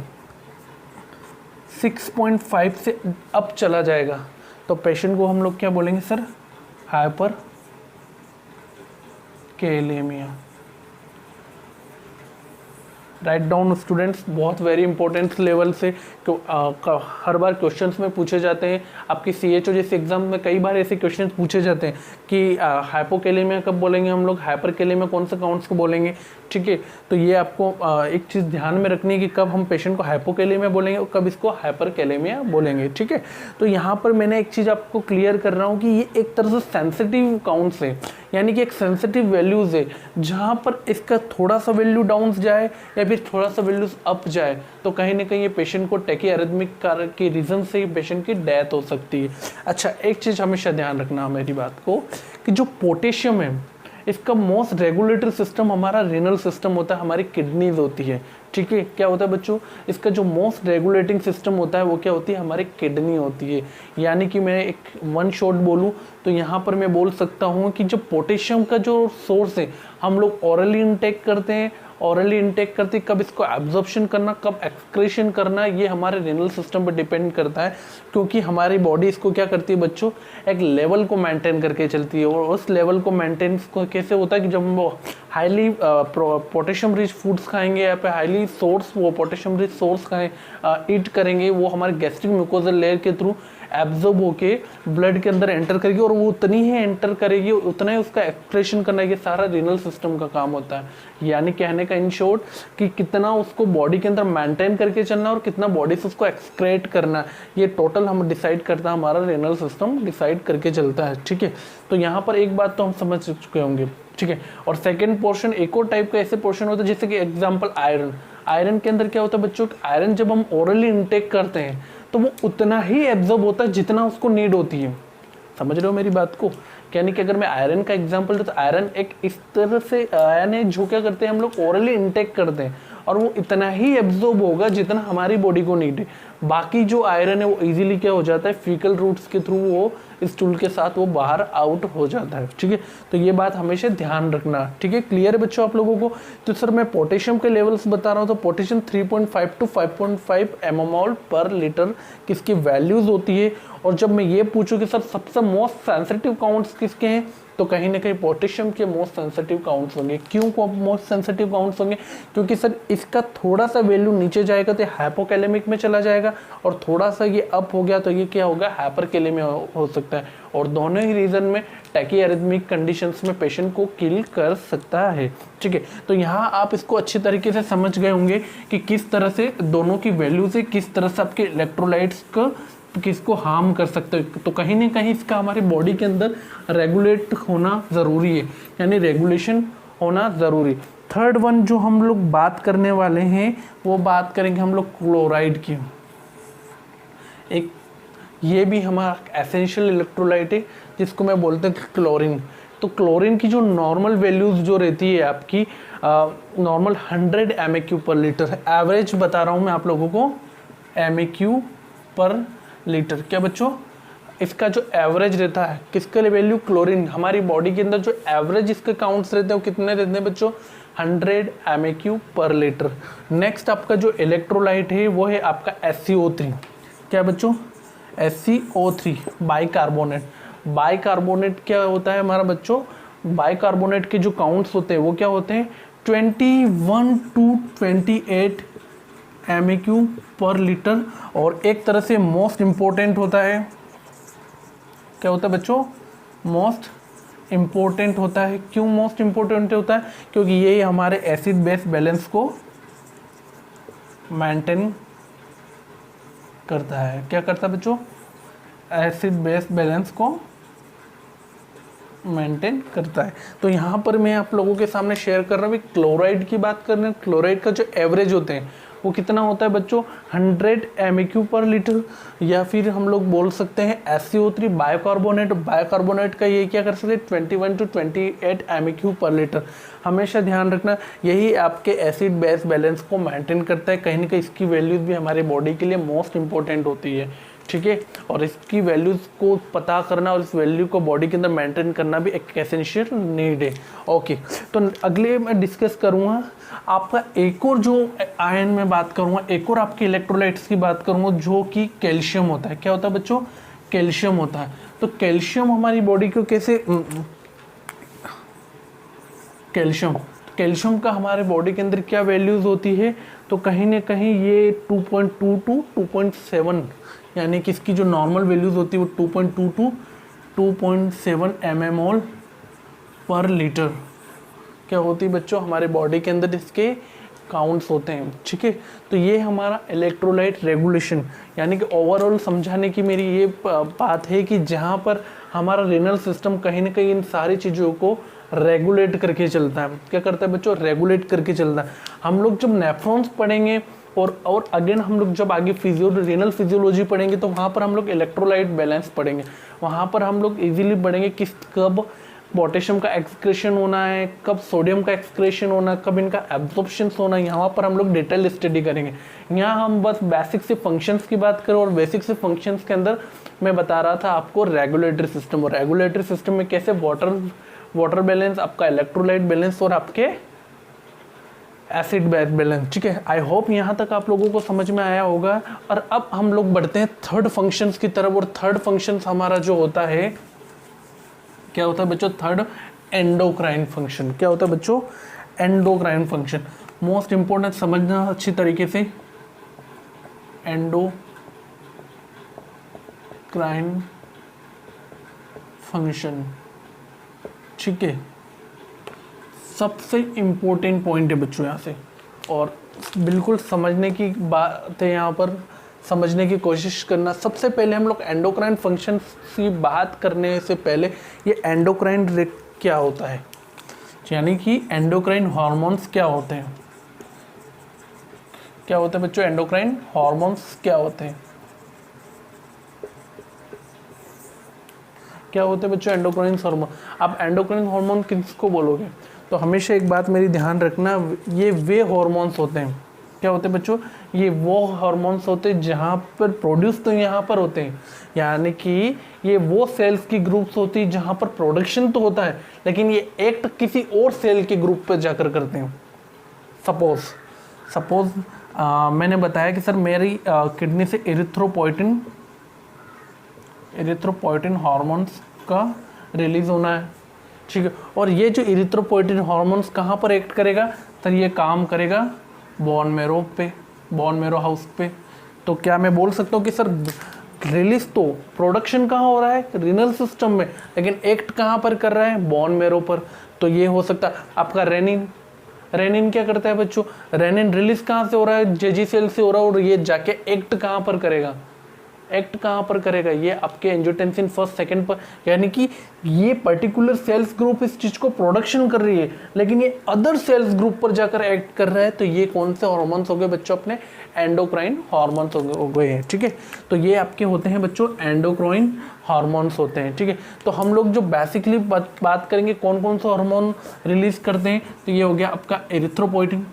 6.5 से अप चला जाएगा तो पेशेंट को हम लोग क्या बोलेंगे sir? Hyperkalaemia. Write down students, बहुत वेरी इंपॉर्टेंट लेवल से हर बार क्वेश्चंस में पूछे जाते हैं। आपकी CHO जैसे एग्जाम में कई बार ऐसे क्वेश्चंस पूछे जाते हैं कि हाइपोकैलेमिया कब बोलेंगे हम लोग, हाइपरकैलेमिया कौन से काउंट्स को बोलेंगे। ठीक है। तो ये आपको एक चीज़ ध्यान में रखनी है कि कब हम पेशेंट को हाइपोकैलेमिया बोलेंगे और कब इसको हाइपरकैलेमिया बोलेंगे, ठीक है। तो यहाँ पर मैंने एक चीज़ आपको क्लियर कर रहा हूँ कि ये एक तरह से सेंसिटिव काउंट्स है, यानी कि एक सेंसिटिव वैल्यूज़ है, जहाँ पर इसका थोड़ा सा वैल्यू डाउन जाए या फिर थोड़ा सा वैल्यूज अप जाए तो कहीं ना कहीं ये पेशेंट को टैकीआरिथमिक के रीज़न से पेशेंट की डेथ हो सकती है। अच्छा, एक चीज़ हमेशा ध्यान रखना मेरी बात को कि जो पोटेशियम है इसका मोस्ट रेगुलेटरी सिस्टम हमारा रेनल सिस्टम होता है, हमारी किडनीज होती है, ठीक है। क्या होता है बच्चों, इसका जो मोस्ट रेगुलेटिंग सिस्टम होता है वो क्या होती है, हमारी किडनी होती है। यानी कि मैं एक वन शॉट बोलूँ तो यहाँ पर मैं बोल सकता हूँ कि जो पोटेशियम का जो सोर्स है हम लोग ऑरली इनटेक करते हैं, ऑरली इनटेक करते कब इसको एब्जॉर्प्शन करना कब एक्सक्रीशन करना ये हमारे रेनल सिस्टम पर डिपेंड करता है, क्योंकि हमारी बॉडी इसको क्या करती है बच्चों, एक लेवल को मेंटेन करके चलती है। और उस लेवल को मेंटेन कैसे होता है कि जब हम हाईली पोटेशियम रिच फूड्स खाएंगे या फिर हाईली सोर्स वो पोटेशियम रिच सोर्स खाएं ईट करेंगे, वो हमारे गैस्ट्रिक म्यूकोजल लेयर के थ्रू एब्जॉर्ब होके ब्लड के अंदर एंटर करेगी और वो उतनी ही एंटर करेगी, उतना ही उसका एक्सक्रीशन करना, ये सारा रीनल सिस्टम का काम होता है। यानी कहने का इन शॉर्ट कि कितना उसको बॉडी के अंदर मेंटेन करके चलना और कितना बॉडी से उसको एक्सक्रेट करना, ये टोटल हम डिसाइड करता है, हमारा रीनल सिस्टम डिसाइड करके चलता है, ठीक है। तो यहाँ पर एक बात तो हम समझ चुके होंगे, ठीक है। और सेकेंड पोर्शन, एक और टाइप का ऐसे पोर्शन होता है जैसे कि एग्जाम्पल आयरन। आयरन के अंदर क्या होता है बच्चों, आयरन जब हम ओरली इंटेक करते हैं तो वो उतना ही एब्जॉर्ब होता है जितना उसको नीड होती है। समझ रहे हो मेरी बात को, यानी कि अगर मैं आयरन का एग्जांपल दूं तो आयरन एक इस तरह से आयरन है जो क्या करते हैं हम लोग ओरली इंटेक करते हैं और वो इतना ही एब्जॉर्ब होगा जितना हमारी बॉडी को नीड है। बाकी जो आयरन है वो इजीली क्या हो जाता है, फीकल रूट्स के थ्रू वो स्टूल के साथ वो बाहर आउट हो जाता है, ठीक है। तो ये बात हमेशा ध्यान रखना, ठीक है। क्लियर है बच्चों आप लोगों को। तो सर मैं पोटेशियम के लेवल्स बता रहा हूँ, तो पोटेशियम 3.5 to 5.5 mmol पर लीटर किसकी वैल्यूज होती है। और जब मैं ये पूछूं कि सर सबसे मोस्ट सेंसिटिव काउंट्स किसके हैं, तो कहीं ना कहीं पोटेशियम के मोस्ट सेंसिटिव काउंट्स होंगे। क्यों मोस्ट सेंसिटिव काउंट्स होंगे, क्योंकि सर इसका थोड़ा सा वैल्यू नीचे जाएगा तो हाइपोकैलेमिक में चला जाएगा और थोड़ा सा ये अप हो गया तो ये क्या होगा, हाइपरकैलेमिया हो सकता है। और दोनों ही रीजन में टैकीआरिथमिक कंडीशंस में पेशेंट को किल कर सकता है, ठीक है। तो यहाँ आप इसको अच्छी तरीके से समझ गए होंगे कि किस तरह से दोनों की वैल्यू से किस तरह से आपके इलेक्ट्रोलाइट्स को किसको हार्म कर सकते हो। तो कहीं ना कहीं इसका हमारी बॉडी के अंदर रेगुलेट होना ज़रूरी है, यानी रेगुलेशन होना ज़रूरी। थर्ड वन जो हम लोग बात करने वाले हैं वो बात करेंगे हम लोग क्लोराइड की। एक ये भी हमारा एसेंशियल इलेक्ट्रोलाइट है जिसको मैं बोलते हैं क्लोरीन। तो क्लोरीन की जो नॉर्मल वैल्यूज जो रहती है आपकी नॉर्मल 100 MEQ पर लीटर, एवरेज बता रहा हूँ मैं आप लोगों को, MEQ पर लीटर। क्या बच्चों, इसका जो एवरेज रहता है किसके लिए वैल्यू, क्लोरीन। हमारी बॉडी के अंदर जो एवरेज इसके काउंट्स रहते हैं वो कितने रहते हैं बच्चों, 100 MEQ पर लीटर। नेक्स्ट आपका जो इलेक्ट्रोलाइट है वो है आपका SCO3। क्या बच्चों, SCO3 बाइकार्बोनेट। बाइकार्बोनेट क्या होता है हमारा बच्चों, बाइकार्बोनेट के जो काउंट्स होते हैं वो क्या होते हैं 21 to 28 MEQ पर लीटर। और एक तरह से मोस्ट इम्पोर्टेंट होता है, क्या होता है बच्चों, मोस्ट इम्पोर्टेंट होता है। क्यों मोस्ट इम्पोर्टेंट होता है, क्योंकि ये हमारे एसिड बेस बैलेंस को मेंटेन करता है। क्या करता है बच्चों, एसिड बेस बैलेंस को मेंटेन करता है। तो यहाँ पर मैं आप लोगों के सामने शेयर कर रहा हूँ, क्लोराइड की बात कर रहे हैं। क्लोराइड का जो एवरेज होते हैं वो कितना होता है बच्चों, 100 MEQ पर लीटर, या फिर हम लोग बोल सकते हैं SCO3 बायोकार्बोनेट। बायोकार्बोनेट का ये क्या कर सकते हैं 21 to 28 MEQ पर लीटर। हमेशा ध्यान रखना यही आपके एसिड बेस बैलेंस को मेंटेन करता है। कहीं ना कहीं इसकी वैल्यूज भी हमारी बॉडी के लिए मोस्ट इंपॉर्टेंट होती है, ठीक है। और इसकी वैल्यूज़ को पता करना और इस वैल्यू को बॉडी के अंदर मेंटेन करना भी एक एसेंशियल नीड है। ओके, तो अगले मैं डिस्कस करूँगा आपका एक और जो आयन में बात करूँगा, एक और आपके इलेक्ट्रोलाइट्स की बात करूँगा जो कि कैल्शियम होता है। क्या होता है बच्चों, कैल्शियम होता है। तो कैल्शियम हमारी बॉडी को कैसे, कैल्शियम का हमारे बॉडी के अंदर क्या वैल्यूज़ होती है, तो कहीं ना कहीं ये 2.2 to 2.7, यानी कि इसकी जो नॉर्मल वैल्यूज़ होती है वो 2.2 to 2.7 mmol पर लीटर क्या होती है बच्चों, हमारे बॉडी के अंदर इसके काउंट्स होते हैं, ठीक है। तो ये हमारा इलेक्ट्रोलाइट रेगुलेशन, यानी कि ओवरऑल समझाने की मेरी ये बात है कि जहाँ पर हमारा रीनल सिस्टम कहीं ना कहीं इन सारी चीज़ों को रेगुलेट करके चलता है। क्या करता है बच्चों, रेगुलेट करके चलता है। हम लोग जब नेफ्रॉन्स पढ़ेंगे और अगेन हम लोग जब आगे रीनल फिजियोलॉजी पढ़ेंगे तो वहाँ पर हम लोग इलेक्ट्रोलाइट बैलेंस पढ़ेंगे। वहाँ पर हम लोग इजीली पढ़ेंगे किस कब पोटेशियम का एक्सक्रेशन होना है, कब सोडियम का एक्सक्रेशन होना है, कब इनका एब्जॉर्प्शन होना है। यहाँ पर हम लोग डिटेल स्टडी करेंगे। यहाँ हम बस बेसिक से फंक्शंस की बात करें, और बेसिक से फंक्शंस के अंदर मैं बता रहा था आपको रेगुलेटरी सिस्टम, और रेगुलेटरी सिस्टम में कैसे वाटर बैलेंस, आपका इलेक्ट्रोलाइट बैलेंस और आपके एसिड बैलेंस, ठीक है। आई होप यहाँ तक आप लोगों को समझ में आया होगा। और अब हम लोग बढ़ते हैं थर्ड फंक्शंस की तरफ, और थर्ड फंक्शंस हमारा जो होता है, क्या होता है बच्चों, थर्ड एंडोक्राइन फंक्शन। क्या होता है बच्चों, एंडोक्राइन फंक्शन। मोस्ट इंपॉर्टेंट समझना अच्छी तरीके से, एंडोक्राइन फंक्शन, ठीक है। सबसे इम्पोर्टेंट पॉइंट है बच्चों यहाँ से, और बिल्कुल समझने की बात है, यहाँ पर समझने की कोशिश करना। सबसे पहले हम लोग एंडोक्राइन फंक्शन की बात करने से पहले ये एंडोक्राइन क्या होता है, यानी कि एंडोक्राइन हार्मोन्स क्या होते हैं। क्या होते हैं बच्चों, एंडोक्राइन हार्मोन्स क्या होते हैं, क्या होते हैं बच्चों एंडोक्राइन हार्मोन। आप एंडोक्राइन हार्मोन किसको बोलोगे, तो हमेशा एक बात मेरी ध्यान रखना, ये वे हार्मोन्स होते हैं। क्या होते हैं बच्चों, ये वो हार्मोन्स होते हैं जहाँ पर प्रोड्यूस तो यहाँ पर होते हैं, यानी कि ये वो सेल्स की ग्रुप्स होती है जहाँ पर प्रोडक्शन तो होता है, लेकिन ये एक्ट किसी और सेल के ग्रुप पर जाकर करते हैं। सपोज मैंने बताया कि सर मेरी किडनी से एरिथ्रोपोइटिन हार्मोन्स का रिलीज होना है, ठीक है। और ये जो एरिथ्रोपोइटिन हार्मोन्स कहाँ पर एक्ट करेगा, सर ये काम करेगा बोन मैरो हाउस पे। तो क्या मैं बोल सकता हूँ कि सर रिलीज तो प्रोडक्शन कहाँ हो रहा है, रीनल सिस्टम में, लेकिन एक्ट कहाँ पर कर रहा है, बोन मैरो पर। तो ये हो सकता है आपका रेनिन क्या करता है बच्चों, रेनिन रिलीज कहाँ से हो रहा है, जेजी सेल से हो रहा है, और ये जाके एक्ट कहाँ पर करेगा, ये आपके एंजियोटेंसिन फर्स्ट सेकंड पर, यानी कि ये पर्टिकुलर सेल्स ग्रुप इस चीज को प्रोडक्शन कर रही है, लेकिन ये अदर सेल्स ग्रुप पर जाकर एक्ट कर रहा है। तो ये कौन से हार्मोन्स हो गए बच्चों, अपने एंडोक्राइन हार्मोन्स हो गए हैं, ठीक है। तो ये आपके होते हैं बच्चों एंडोक्राइन हार्मोन्स होते हैं, ठीक है। तो हम लोग जो बेसिकली बात करेंगे कौन कौन सा हार्मोन रिलीज करते हैं, तो ये हो गया आपका एरिथ्रोपोइटिन,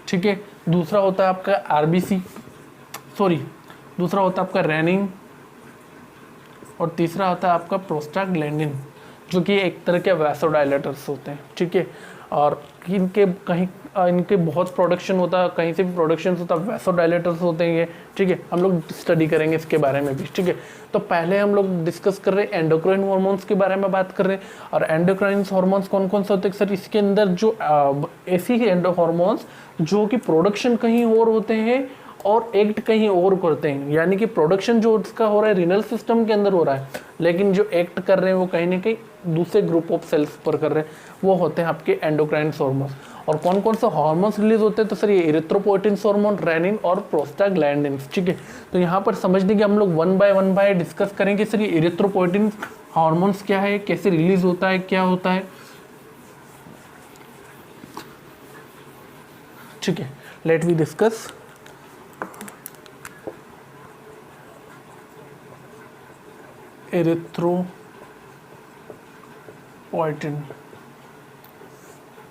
ठीक है। दूसरा होता है आपका दूसरा होता है आपका रेनिन, और तीसरा होता है आपका प्रोस्टाग्लैंडिन, जो कि एक तरह के वैसोडाइलेटर्स होते हैं, ठीक है। और इनके बहुत प्रोडक्शन होता है, कहीं से भी प्रोडक्शन होता है, वैसोडाइलेटर्स होते हैं ये, ठीक है। हम लोग स्टडी करेंगे इसके बारे में भी, ठीक है। तो पहले हम लोग डिस्कस कर रहे हैं एंडोक्राइन हार्मोन्स के बारे में बात कर रहे हैं। और एंडोक्राइन हार्मोन्स कौन कौन से होते हैं सर, इसके अंदर जो ऐसी एंडो हार्मोन्स जो कि प्रोडक्शन कहीं और होते हैं और एक्ट कहीं और करते हैं, यानी कि प्रोडक्शन जो उसका हो रहा है रीनल सिस्टम के अंदर हो रहा है, लेकिन जो एक्ट कर रहे हैं वो कहीं ना कहीं दूसरे ग्रुप ऑफ सेल्स पर कर रहे हैं, वो होते हैं आपके एंडोक्राइन हार्मोन्स। और कौन कौन से हार्मोन्स रिलीज होते हैं, तो सर ये एरिथ्रोपोइटिन हार्मोन, रेनिन और प्रोस्टाग्लैंडिन, ठीक है। तो यहाँ पर समझने की हम लोग वन बाय डिस्कस करेंगे सर ये एरिथ्रोपोइटिन हार्मोन्स क्या है, कैसे रिलीज होता है, क्या होता है, ठीक है। लेट वी डिस्कस एरिथ्रोपोइटिन,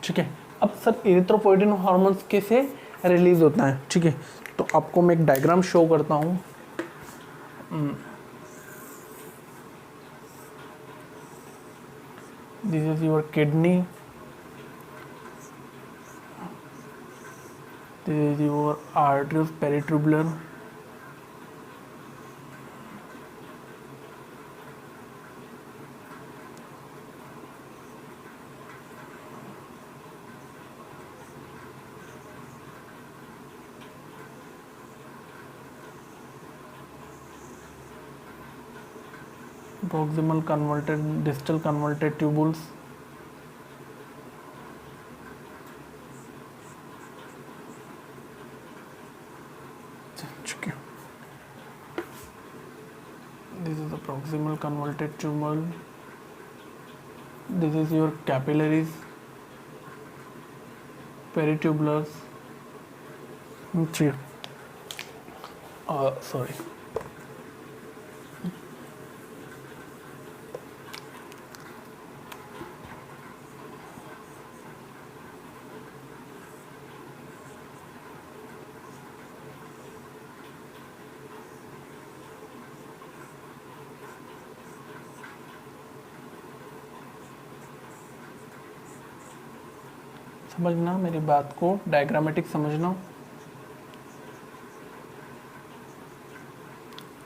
ठीक है। अब सर एरिथ्रोपोइटिन हार्मोन्स कैसे रिलीज होता है, ठीक है। तो आपको मैं एक डायग्राम शो करता हूँ। This is your kidney, this is your arterios peritubular, proximal convoluted, distal convoluted tubules, this is the proximal convoluted tubule, this is your capillaries, peritubulars, sorry, समझना मेरी बात को, डायग्रामेटिक समझना,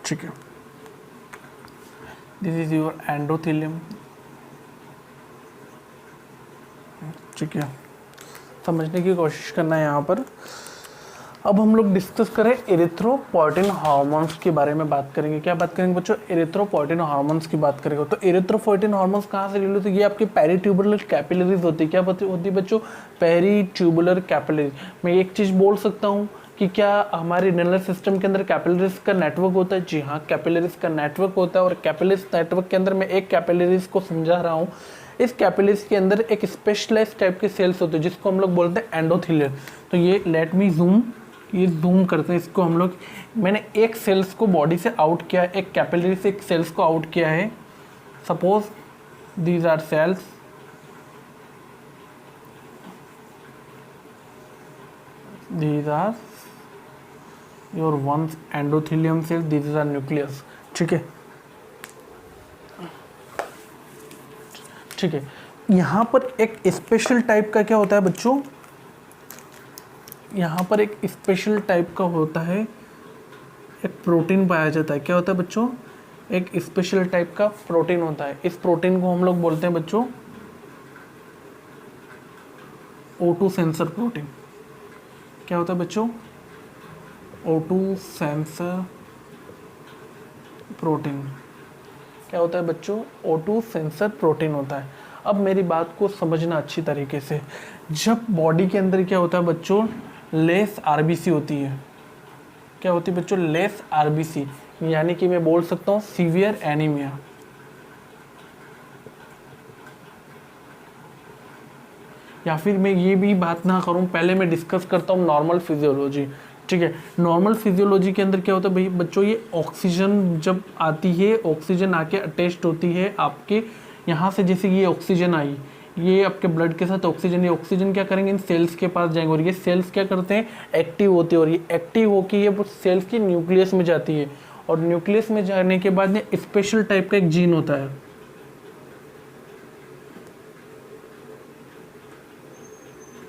ठीक है। दिस इज योर एंडोथेलियम, ठीक है, समझने की कोशिश करना है यहाँ पर। अब हम लोग डिस्कस करें एरिथ्रोपोइटिन हार्मोन्स के बारे में बात करेंगे। क्या बात करेंगे बच्चों? एरिथ्रोपोइटिन हार्मोन्स की बात करेंगे। तो एरिथ्रोपोइटिन हार्मोन्स कहाँ से रिलीज होती है? ये आपकी पेरीट्यूबुलर कैपिलरीज होती है। क्या होती है बच्चों? Peritubular capillaries. मैं एक चीज़ बोल सकता हूँ कि क्या हमारे नर्वस सिस्टम के अंदर कैपिलरीज का नेटवर्क होता है? जी हाँ, कैपिलरीज का नेटवर्क होता है। और कैपिलरीज नेटवर्क के अंदर मैं एक कैपिलरीज को समझा रहा हूँ। इस कैपिलरीज के अंदर एक स्पेशलाइज्ड टाइप के सेल्स होते हैं जिसको हम लोग बोलते हैं एंडोथेलियल। तो ये लेट मी जूम, ये जूम करते हैं इसको हम लोग। मैंने एक सेल्स को बॉडी से आउट किया है, एक कैपिलरी से एक सेल्स को आउट किया है। Suppose these are cells, these are your one endothelium cell, these are nucleus। ठीक है, ठीक है। यहाँ पर एक स्पेशल टाइप का क्या होता है बच्चों? यहाँ पर एक स्पेशल टाइप का होता है, एक प्रोटीन पाया जाता है। क्या होता है बच्चों? एक स्पेशल टाइप का प्रोटीन होता है। इस प्रोटीन को हम लोग बोलते हैं बच्चों O2 सेंसर प्रोटीन। क्या होता है बच्चों? O2 sensor protein. क्या होता है बच्चों? O2 सेंसर प्रोटीन होता है। अब मेरी बात को समझना अच्छी तरीके से। जब बॉडी के अंदर क्या होता है बच्चों? लेस आरबीसी होती है। क्या होती है बच्चों? लेस आरबीसी, यानी कि मैं बोल सकता हूँ सीवियर एनीमिया। या फिर मैं ये भी बात ना करूँ, पहले मैं डिस्कस करता हूँ नॉर्मल फिजियोलॉजी। ठीक है, नॉर्मल फिजियोलॉजी के अंदर क्या होता है भाई बच्चों? ये ऑक्सीजन जब आती है, ऑक्सीजन आके अटैच्ड होती है आपके यहाँ से। जैसे ये ऑक्सीजन आई, ये आपके ब्लड के साथ ऑक्सीजन, ये ऑक्सीजन क्या करेंगे? इन सेल्स के पास जाएंगे और ये सेल्स क्या करते हैं? एक्टिव होते हैं। और ये एक्टिव होकर ये सेल्स की न्यूक्लियस में जाती है। और न्यूक्लियस में जाने के बाद ये स्पेशल टाइप का एक जीन होता है।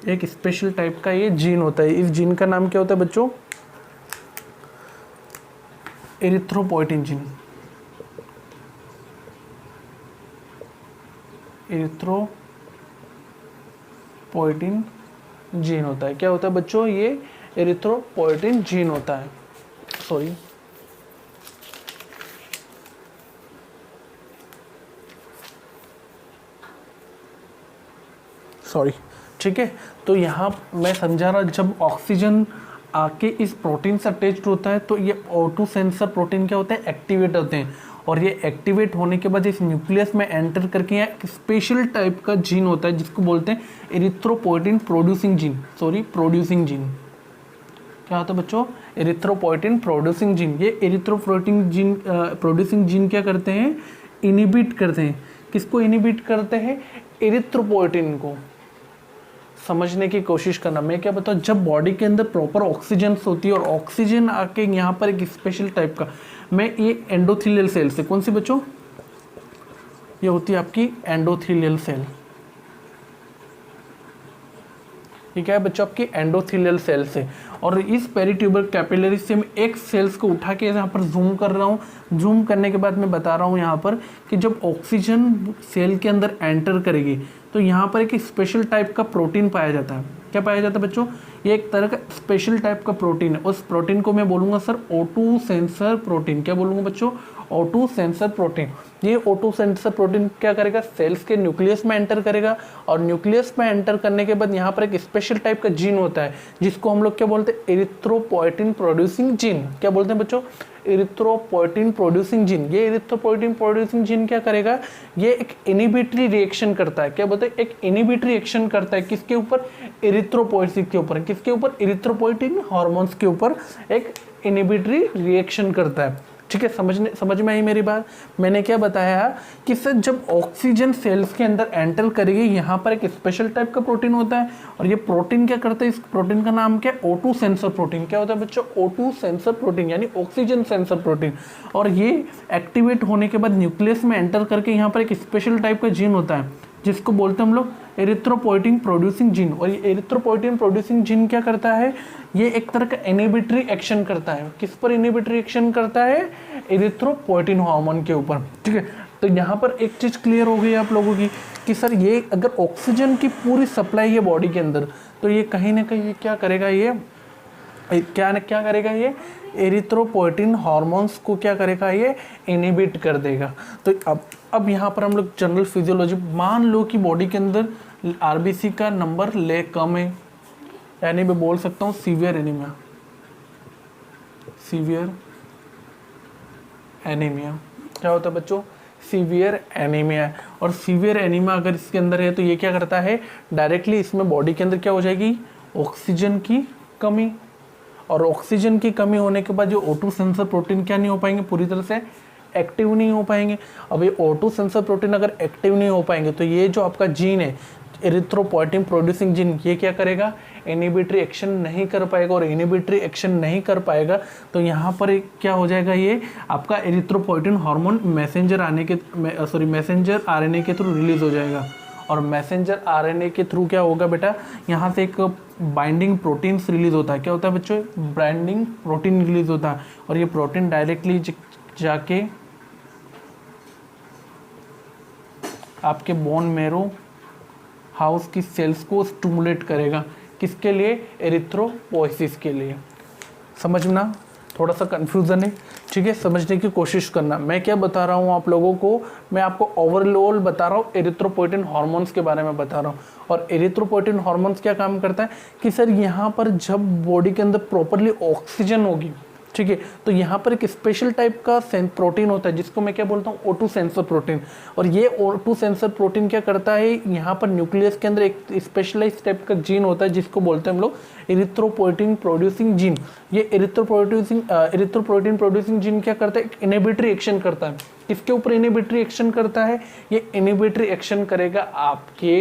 एक स्पेशल टाइप का ये जीन होता है। इस जीन का नाम क्या होता है बच्चों? Erythropoietin gene. एरिथ्रोपोइटिन जीन होता है। क्या होता है बच्चों? ये एरिथ्रोपोइटिन जीन होता है। सॉरी, ठीक है। तो यहाँ मैं समझा रहा, जब ऑक्सीजन आके इस प्रोटीन से अटैच्ड होता है तो ये O2 सेंसर प्रोटीन क्या होते हैं? एक्टिवेट होते हैं। और ये एक्टिवेट होने के बाद इस न्यूक्लियस में एंटर करके यहाँ एक स्पेशल टाइप का जीन होता है जिसको बोलते हैं erythropoietin producing gene. Producing gene. क्या होता है बच्चों? Erythropoietin producing gene. ये एरिथ्रोपोइटिन जीन प्रोड्यूसिंग जीन क्या करते हैं? इनिबिट करते हैं। किसको इनिबिट करते हैं? एरिथ्रोपोइटिन को। समझने की कोशिश करना। मैं क्या बताऊँ, जब बॉडी के अंदर प्रॉपर ऑक्सीजन होती है और ऑक्सीजन आके यहाँ पर एक स्पेशल टाइप का, मैं ये एंडोथेलियल सेल से, कौन सी बच्चों? ये होती है आपकी एंडोथेलियल सेल। ये क्या है बच्चों? आपकी एंडोथेलियल सेल से। और इस पेरीट्यूबल कैपिलरी से मैं एक सेल्स को उठा के यहाँ पर जूम कर रहा हूँ। जूम करने के बाद मैं बता रहा हूँ यहाँ पर कि जब ऑक्सीजन सेल के अंदर एंटर करेगी तो यहाँ पर एक स्पेशल टाइप का प्रोटीन पाया जाता है। क्या पाया जाता है बच्चों? ये एक तरह का स्पेशल टाइप का प्रोटीन है। उस प्रोटीन को मैं बोलूँगा सर O2 सेंसर प्रोटीन। क्या बोलूँगा बच्चों? O2 sensor protein. ये O2 सेंसर प्रोटीन क्या करेगा, सेल्स के न्यूक्लियस में एंटर करेगा, और न्यूक्लियस में एंटर करने के बाद यहाँ पर एक स्पेशल टाइप का जीन होता है जिसको हम लोग क्या बोलते हैं, एरिथ्रोपोएटिन प्रोड्यूसिंग जीन। क्या बोलते हैं बच्चों, एरिथ्रोपोएटिन प्रोड्यूसिंग जीन। ये एरिथ्रोपोएटिन प्रोड्यूसिंग जीन क्या करेगा, ये एक इनिबिटरी रिएक्शन करता है। क्या बोलते हैं, एक इनिबिटरी रिएक्शन करता है किसके ऊपर, एरिथ्रोपोएटिन के ऊपर। किसके ऊपर, एरिथ्रोपोएटिन हार्मोन्स के ऊपर एक इनिबिटरी रिएक्शन करता है। ठीक है, समझ में आई मेरी बात। मैंने क्या बताया कि सर जब ऑक्सीजन सेल्स के अंदर एंटर करेगी, यहाँ पर एक स्पेशल टाइप का प्रोटीन होता है, और ये प्रोटीन क्या करता है, इस प्रोटीन का नाम क्या है, O2 सेंसर प्रोटीन। क्या होता है बच्चों, O2 सेंसर प्रोटीन, यानी ऑक्सीजन सेंसर प्रोटीन। और ये एक्टिवेट होने के बाद न्यूक्लियस में एंटर करके यहाँ पर एक स्पेशल टाइप का जीन होता है जिसको बोलते हैं हम लोग एरिथ्रोपोएटिन प्रोड्यूसिंग जीन। और ये एरिथ्रोपोएटिन प्रोड्यूसिंग जीन क्या करता है, ये एक तरह का इनिबिटरी एक्शन करता है। किस पर इनिबिटरी एक्शन करता है, एरिथ्रोपोएटिन हार्मोन के ऊपर। ठीक है, तो यहाँ पर एक चीज़ क्लियर हो गई आप लोगों की कि सर ये अगर ऑक्सीजन की पूरी सप्लाई है बॉडी के अंदर, तो ये कहीं ना कहीं क्या करेगा, ये क्या करेगा, ये एरिथ्रोपोएटिन हार्मोन्स को क्या करेगा, ये इनिबिट कर देगा। तो अब यहाँ पर हम लोग जनरल फिजियोलॉजी, मान लो कि बॉडी के अंदर आरबीसी का नंबर कम है, यानी मैं बोल सकता हूँ सीवियर एनीमिया। सीवियर एनीमिया क्या होता है बच्चों, सीवियर एनीमिया है। और सीवियर एनीमिया अगर इसके अंदर है तो ये क्या करता है, डायरेक्टली इसमें बॉडी के अंदर क्या हो जाएगी, ऑक्सीजन की कमी। और ऑक्सीजन की कमी होने के बाद जो O2 सेंसर प्रोटीन क्या नहीं हो पाएंगे, पूरी तरह से एक्टिव नहीं हो पाएंगे। अब ये O2 सेंसर प्रोटीन अगर एक्टिव नहीं हो पाएंगे तो ये जो आपका जीन है एरिथ्रोपोएटिन प्रोड्यूसिंग जीन, ये क्या करेगा, इनिबिटरी एक्शन नहीं कर पाएगा। और इनिबिटरी एक्शन नहीं कर पाएगा तो यहाँ पर क्या हो जाएगा, ये आपका एरिथ्रोपोएटिन हार्मोन मैसेंजर आरएनए के थ्रू रिलीज हो जाएगा। और मैसेंजर आरएनए के थ्रू क्या होगा बेटा, यहाँ से एक बाइंडिंग प्रोटीन्स रिलीज होता है। क्या होता है बच्चों, बाइंडिंग प्रोटीन रिलीज होता है। और ये प्रोटीन डायरेक्टली जाके आपके बोन मैरो हाउस की सेल्स को स्टिमुलेट करेगा। किसके लिए, एरिथ्रोपोइसिस के लिए। समझना, थोड़ा सा कंफ्यूजन है, ठीक है, समझने की कोशिश करना। मैं क्या बता रहा हूँ आप लोगों को, मैं आपको ओवरऑल बता रहा हूँ, एरिथ्रोपोएटिन हार्मोन्स के बारे में बता रहा हूँ। और एरिथ्रोपोएटिन हार्मोन्स क्या काम करता है कि सर यहाँ पर जब बॉडी के अंदर प्रॉपरली ऑक्सीजन होगी, ठीक है, तो यहाँ पर एक स्पेशल टाइप का प्रोटीन होता है जिसको मैं क्या बोलता हूँ, O2 सेंसर प्रोटीन। और ये O2 सेंसर प्रोटीन क्या करता है, यहाँ पर न्यूक्लियस के अंदर एक स्पेशलाइज टाइप का जीन होता है जिसको बोलते हैं हम लोग एरिथ्रोपोएटिन प्रोड्यूसिंग जीन। ये एरिथ्रोपोएटिन प्रोड्यूसिंग जीन क्या करता है, एक इनिबिटरी एक्शन करता है। किसके ऊपर इनिबिटरी एक्शन करता है, ये इनिबिटरी एक्शन करेगा आपके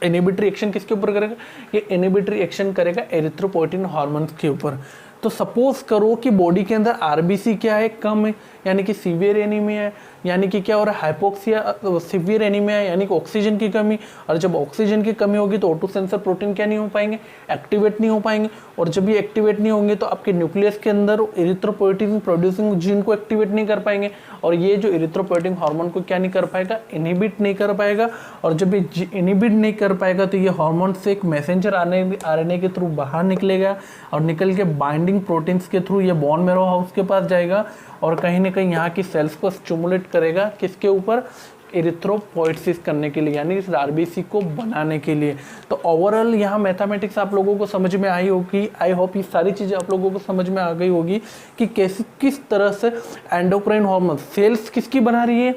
इनिबिटरी एक्शन किसके ऊपर करेगा, ये इनिबिटरी एक्शन करेगा एरिथ्रोपोएटिन हार्मोन के ऊपर। तो सपोज करो कि बॉडी के अंदर आरबीसी क्या है, कम है, यानी कि सीवियर एनीमिया है, यानी कि क्या हो रहा है, हाइपोक्सिया, सीवियर एनीमिया है, यानी कि ऑक्सीजन की कमी। और जब ऑक्सीजन की कमी होगी तो O2 सेंसर प्रोटीन क्या नहीं हो पाएंगे, एक्टिवेट नहीं हो पाएंगे। और जब ये एक्टिवेट नहीं होंगे तो आपके न्यूक्लियस के अंदर एरिथ्रोपोएटिन प्रोड्यूसिंग जीन को एक्टिवेट नहीं कर पाएंगे। और ये जो एरिथ्रोपोएटिन हार्मोन को क्या नहीं कर पाएगा, इनिबिट नहीं कर पाएगा। और जब ये इनिबिट नहीं कर पाएगा तो ये हार्मोन से एक मैसेंजर आरएनए के थ्रू बाहर निकलेगा, और निकल के बाइंडिंग प्रोटीन्स के थ्रू ये बोन मैरो हाउस के पास जाएगा, और कहीं ना कहीं यहाँ की सेल्स को स्टिमुलेट करेगा। किसके ऊपर, एरिथ्रोपोइसिस करने के लिए, यानी इस आरबीसी को बनाने के लिए। तो ओवरऑल यहाँ मैथमेटिक्स आप लोगों को समझ में आई होगी। आई होप ये सारी चीज़ें आप लोगों को समझ में आ गई होगी कि कैसे किस तरह से एंडोक्राइन हार्मोन सेल्स किसकी बना रही है,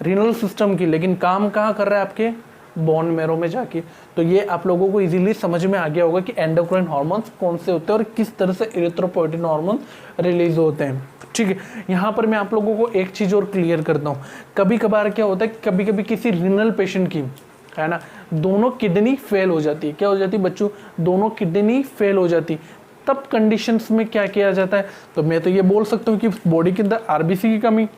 रीनल सिस्टम की, लेकिन काम कहाँ कर रहा है, आपके बोन मैरो में जाके। तो ये आप लोगों को इजीली समझ में आ गया होगा कि एंडोक्राइन हार्मोन्स कौन से होते हैं और किस तरह से एरिथ्रोपोएटिन हार्मोन रिलीज होते हैं। ठीक है, यहाँ पर मैं आप लोगों को एक चीज़ और क्लियर करता हूँ। कभी कभार क्या होता है, कभी कभी किसी रीनल पेशेंट की, है ना, दोनों किडनी फेल हो जाती है। क्या हो जाती है बच्चों, दोनों किडनी फेल हो जाती। तब कंडीशंस में क्या किया जाता है, तो मैं तो ये बोल सकता हूँ कि बॉडी के अंदर आरबीसी की कमी,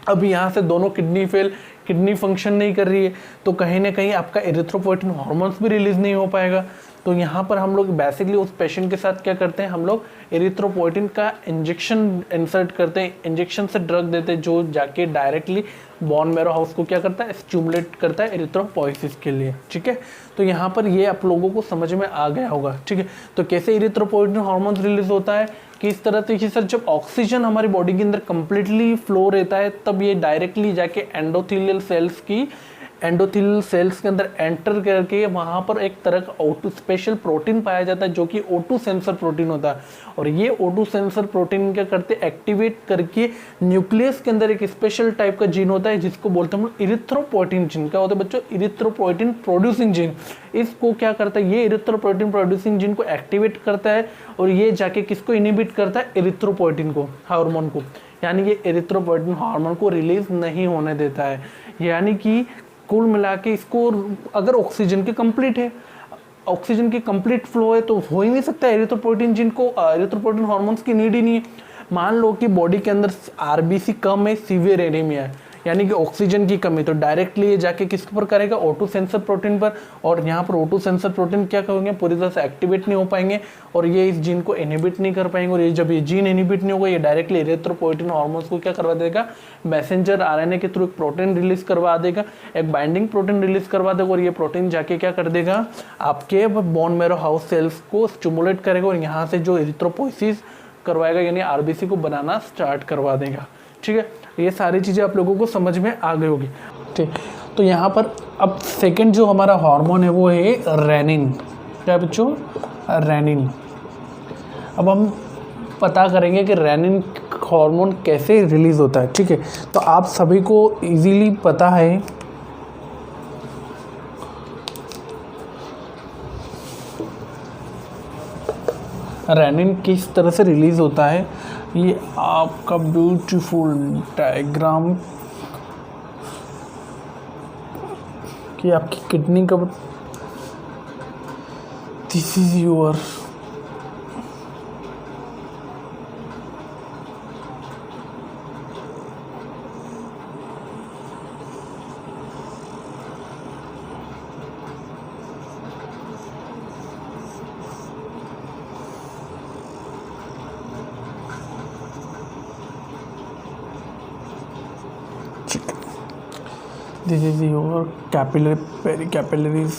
अब यहाँ से दोनों किडनी फेल, किडनी फंक्शन नहीं कर रही है, तो कहीं ना कहीं आपका एरिथ्रोपोएटिन हार्मोन्स भी रिलीज नहीं हो पाएगा। तो यहाँ पर हम लोग बेसिकली उस पेशेंट के साथ क्या करते हैं, हम लोग एरिथ्रोपोएटिन का इंजेक्शन इंसर्ट करते हैं, इंजेक्शन से ड्रग देते हैं जो जाके डायरेक्टली बोन मैरो हाउस को क्या करता है, स्टिमुलेट करता है एरिथ्रोपोइसिस के लिए। ठीक है, तो यहाँ पर ये आप लोगों को समझ में आ गया होगा। ठीक है, तो कैसे एरिथ्रोपोएटिन हार्मोन रिलीज होता है, कि इस तरह से कि सर जब ऑक्सीजन हमारी बॉडी के अंदर कंप्लीटली फ्लो रहता है तब ये डायरेक्टली जाके एंडोथेलियल सेल्स के अंदर एंटर करके वहाँ पर एक तरह का O2 स्पेशल प्रोटीन पाया जाता है जो कि O2 सेंसर प्रोटीन होता है। और ये O2 सेंसर प्रोटीन क्या करते हैं, एक्टिवेट करके न्यूक्लियस के अंदर एक स्पेशल टाइप का जीन होता है जिसको बोलते हैं हम इरिथ्रोपोइटिन जीन। क्या होता है बच्चों, इरिथ्रोपोइटिन प्रोड्यूसिंग जीन। इसको क्या करता है, ये इरिथ्रोपोइटिन प्रोड्यूसिंग जीन को एक्टिवेट करता है और ये जाके किसको इनिबिट करता है, इरिथ्रोपोइटिन को, हार्मोन को। यानी ये इरिथ्रोपोइटिन हार्मोन को रिलीज नहीं होने देता है। यानी कि कुल मिला के इसको अगर ऑक्सीजन की कंप्लीट है, ऑक्सीजन की कंप्लीट फ्लो है तो हो ही नहीं सकता एरिथ्रोपोइटिन जिनको एरिथ्रोपोइटिन हार्मोन्स की नीड ही नहीं है। मान लो कि बॉडी के अंदर आरबीसी कम है, सीवियर एनीमिया है, यानी कि ऑक्सीजन की कमी, तो डायरेक्टली ये जाके किस पर करेगा, O2 सेंसर प्रोटीन पर। और यहाँ पर O2 सेंसर प्रोटीन क्या करेंगे, पूरी तरह से एक्टिवेट नहीं हो पाएंगे और ये इस जीन को इनहिबिट नहीं कर पाएंगे। और ये जब ये जीन इनहिबिट नहीं होगा, ये डायरेक्टली एरिथ्रोपोइटिन हार्मोन्स को क्या करवा देगा, मैसेंजर आरएनए के थ्रू एक प्रोटीन रिलीज करवा देगा, एक बाइंडिंग प्रोटीन रिलीज करवा देगा। और ये प्रोटीन जाके क्या कर देगा, आपके बोन मैरो हाउस सेल्स को स्टिमुलेट करेगा और यहाँ से जो एरिथ्रोपोइसिस करवाएगा, यानी आरबीसी को बनाना स्टार्ट करवा देगा। ठीक है, ये सारी चीज़ें आप लोगों को समझ में आ गई होगी। ठीक, तो यहाँ पर अब सेकंड जो हमारा हार्मोन है वो है रेनिन। क्या बच्चों, रेनिन। अब हम पता करेंगे कि रेनिन हार्मोन कैसे रिलीज होता है। ठीक है, तो आप सभी को इजीली पता है रेनिन किस तरह से रिलीज होता है। ये आपका ब्यूटीफुल डायग्राम कि आपकी किडनी का, this is your this is your capillary pericapillaries.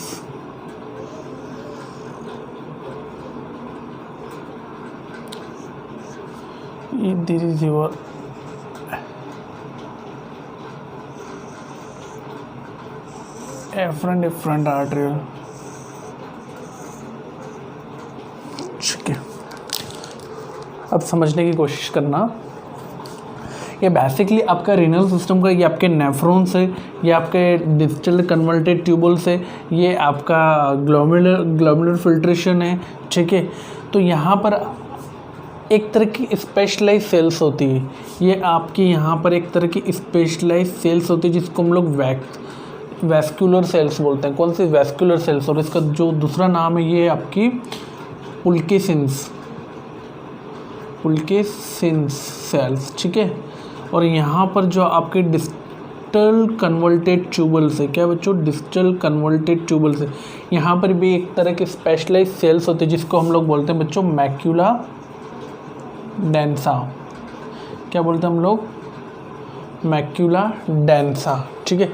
This is your efferent arteriole. ठीक है, अब समझने की कोशिश करना। ये बेसिकली आपका रीनल सिस्टम का, ये आपके नेफ्रॉन्स है, ये आपके डिस्टल कन्वर्टेड ट्यूबल्स है, ये आपका ग्लोमेरुलर फिल्ट्रेशन है। ठीक है, तो यहाँ पर एक तरह की स्पेशलाइज सेल्स होती है। ये आपकी यहाँ पर एक तरह की स्पेशलाइज सेल्स होती है जिसको हम लोग वैस्कुलर सेल्स बोलते हैं। कौन सी, वैस्कुलर सेल्स। और इसका जो दूसरा नाम है ये आपकी पुल्केसिन्स सेल्स। ठीक है, और यहाँ पर जो आपके डिस्टल कन्वर्टेड ट्यूबल्स है, क्या बच्चों, डिस्टल कन्वर्टेड ट्यूबल्स है, यहाँ पर भी एक तरह के स्पेशलाइज सेल्स होते हैं जिसको हम लोग बोलते हैं बच्चों मैक्यूला डेंसा। क्या बोलते हैं हम लोग, मैक्यूला डेंसा। ठीक है,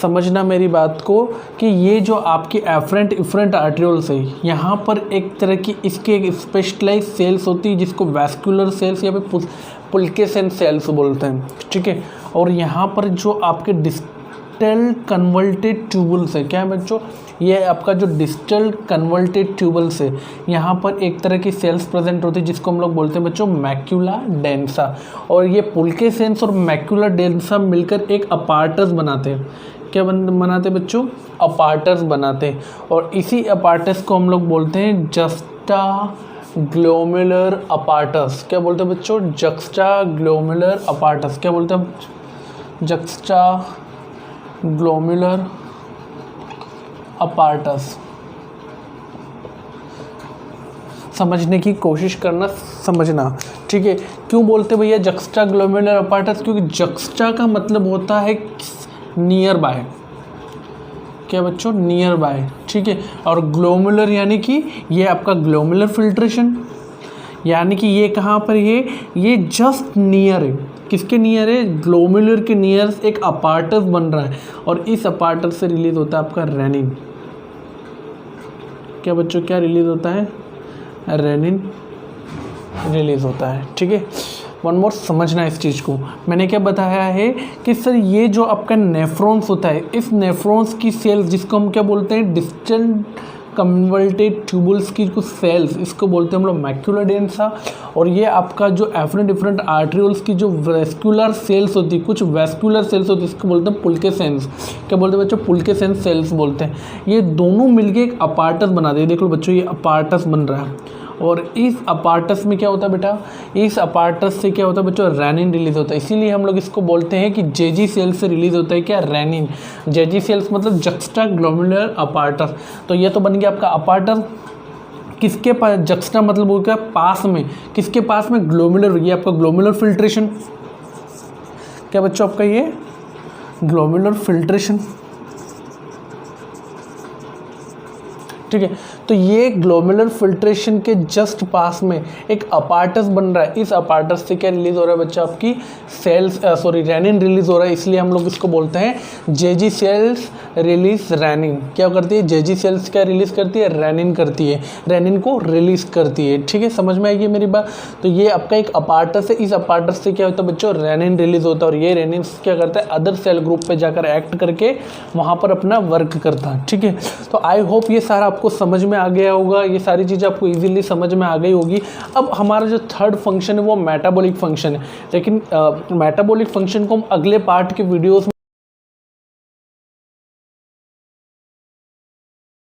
समझना मेरी बात को कि ये जो आपकी एफरेंट आर्ट्रियोल्स है, यहाँ पर एक तरह की इसके एक स्पेशलाइज सेल्स होती है जिसको वैस्कुलर सेल्स या फिर पुल्केसेंट सेल्स बोलते हैं। ठीक है, और यहाँ पर जो आपके डिस्टल कन्वर्टेड ट्यूबल्स है, क्या है बच्चों, ये आपका जो डिस्टल कन्वर्टेड ट्यूबल्स है, यहाँ पर एक तरह की सेल्स प्रेजेंट होती है जिसको हम लोग बोलते हैं बच्चों मैक्यूला डेंसा। और ये पुल्केसेंस और मैक्यूला डेंसा मिलकर एक अपार्टस बनाते हैं। क्या बनाते हैं बच्चों, अपार्टस बनाते हैं। और इसी अपार्टस को हम लोग बोलते हैं जस्टा ग्लोमेरुलर अपार्टस। क्या बोलते हैं बच्चों, जक्स्टा ग्लोमेरुलर अपार्टस। क्या बोलते हैं, जक्स्टा ग्लोमेरुलर अपार्टस। समझने की कोशिश करना, समझना। ठीक है, क्यों बोलते भैया जक्स्टा ग्लोमेरुलर अपार्टस, क्योंकि जक्स्टा का मतलब होता है नियर बाय। क्या बच्चों, नियर बाय। ठीक है, और ग्लोमेरुलर यानी कि ये आपका ग्लोमेरुलर फिल्ट्रेशन, यानी कि ये कहाँ पर, ये जस्ट नियर है। किसके नियर है, ग्लोमेरुलर के नियर एक अपार्टस बन रहा है और इस अपार्टस से रिलीज होता है आपका रेनिन। क्या बच्चों, क्या रिलीज होता है, रेनिन। रिलीज़ होता है। ठीक है, वन मोर समझना इस चीज़ को। मैंने क्या बताया है कि सर ये जो आपका नेफ्रॉन्स होता है, इस नेफ्रॉन्स की सेल्स जिसको हम क्या बोलते हैं, डिस्टेंट कन्वर्टेड ट्यूबल्स की कुछ सेल्स, इसको बोलते हैं हम लोग मैक्यूलर डेंसा। और ये आपका जो डिफरेंट आर्ट्रियोल्स की जो वेस्कुलर सेल्स होती है, कुछ वेस्कुलर सेल्स होती है, इसको बोलते हैं पुल्केसेंस। क्या बोलते हैं बच्चों, पुल्केसेंस सेल्स बोलते हैं। ये दोनों मिलके एक अपार्टस बना दे। देख लो बच्चों, ये अपार्टस बन रहा है। और इस अपार्टस में क्या होता है बेटा, इस अपार्टस से क्या होता है बच्चों, रेनिन रिलीज होता है। इसीलिए हम लोग इसको बोलते हैं कि जेजी सेल्स से रिलीज होता है क्या, रेनिन। जेजी सेल्स मतलब जक्स्टा ग्लोमेरुलर अपार्टस। तो ये तो बन गया आपका अपार्टस। किसके पास, जक्स्टा मतलब हो गया पास में, किसके पास में, ग्लोमेरुलर। ये आपका ग्लोमेरुलर फिल्ट्रेशन, क्या बच्चों आपका ये ग्लोमेरुलर फिल्ट्रेशन। ठीक है, तो ये ग्लोमेरुलर फिल्ट्रेशन के जस्ट पास में एक अपार्टस बन रहा है। इस अपार्टस से क्या रिलीज हो रहा है बच्चा, आपकी सेल्स रेनिन रिलीज हो रहा है। इसलिए हम लोग इसको बोलते हैं जेजी सेल्स रिलीज रेनिन। क्या करती है, जेजी सेल्स क्या रिलीज करती है, रेनिन करती है, रेनिन को रिलीज करती है। ठीक है, समझ में आएगी मेरी बात। तो ये आपका एक अपार्टस है, इस अपार्टस से क्या होता है बच्चों, रेनिन रिलीज होता है। और ये रेनिन क्या करता है, अदर सेल ग्रुप पे जाकर एक्ट करके वहाँ पर अपना वर्क करता है। ठीक है, तो आई होप ये सारा आपको समझ में आ गया होगा, ये सारी चीज़ें आपको इजीली समझ में आ गई होगी। अब हमारा जो थर्ड फंक्शन है वो मेटाबॉलिक फंक्शन है। लेकिन मेटाबॉलिक फंक्शन को हम अगले पार्ट के वीडियोस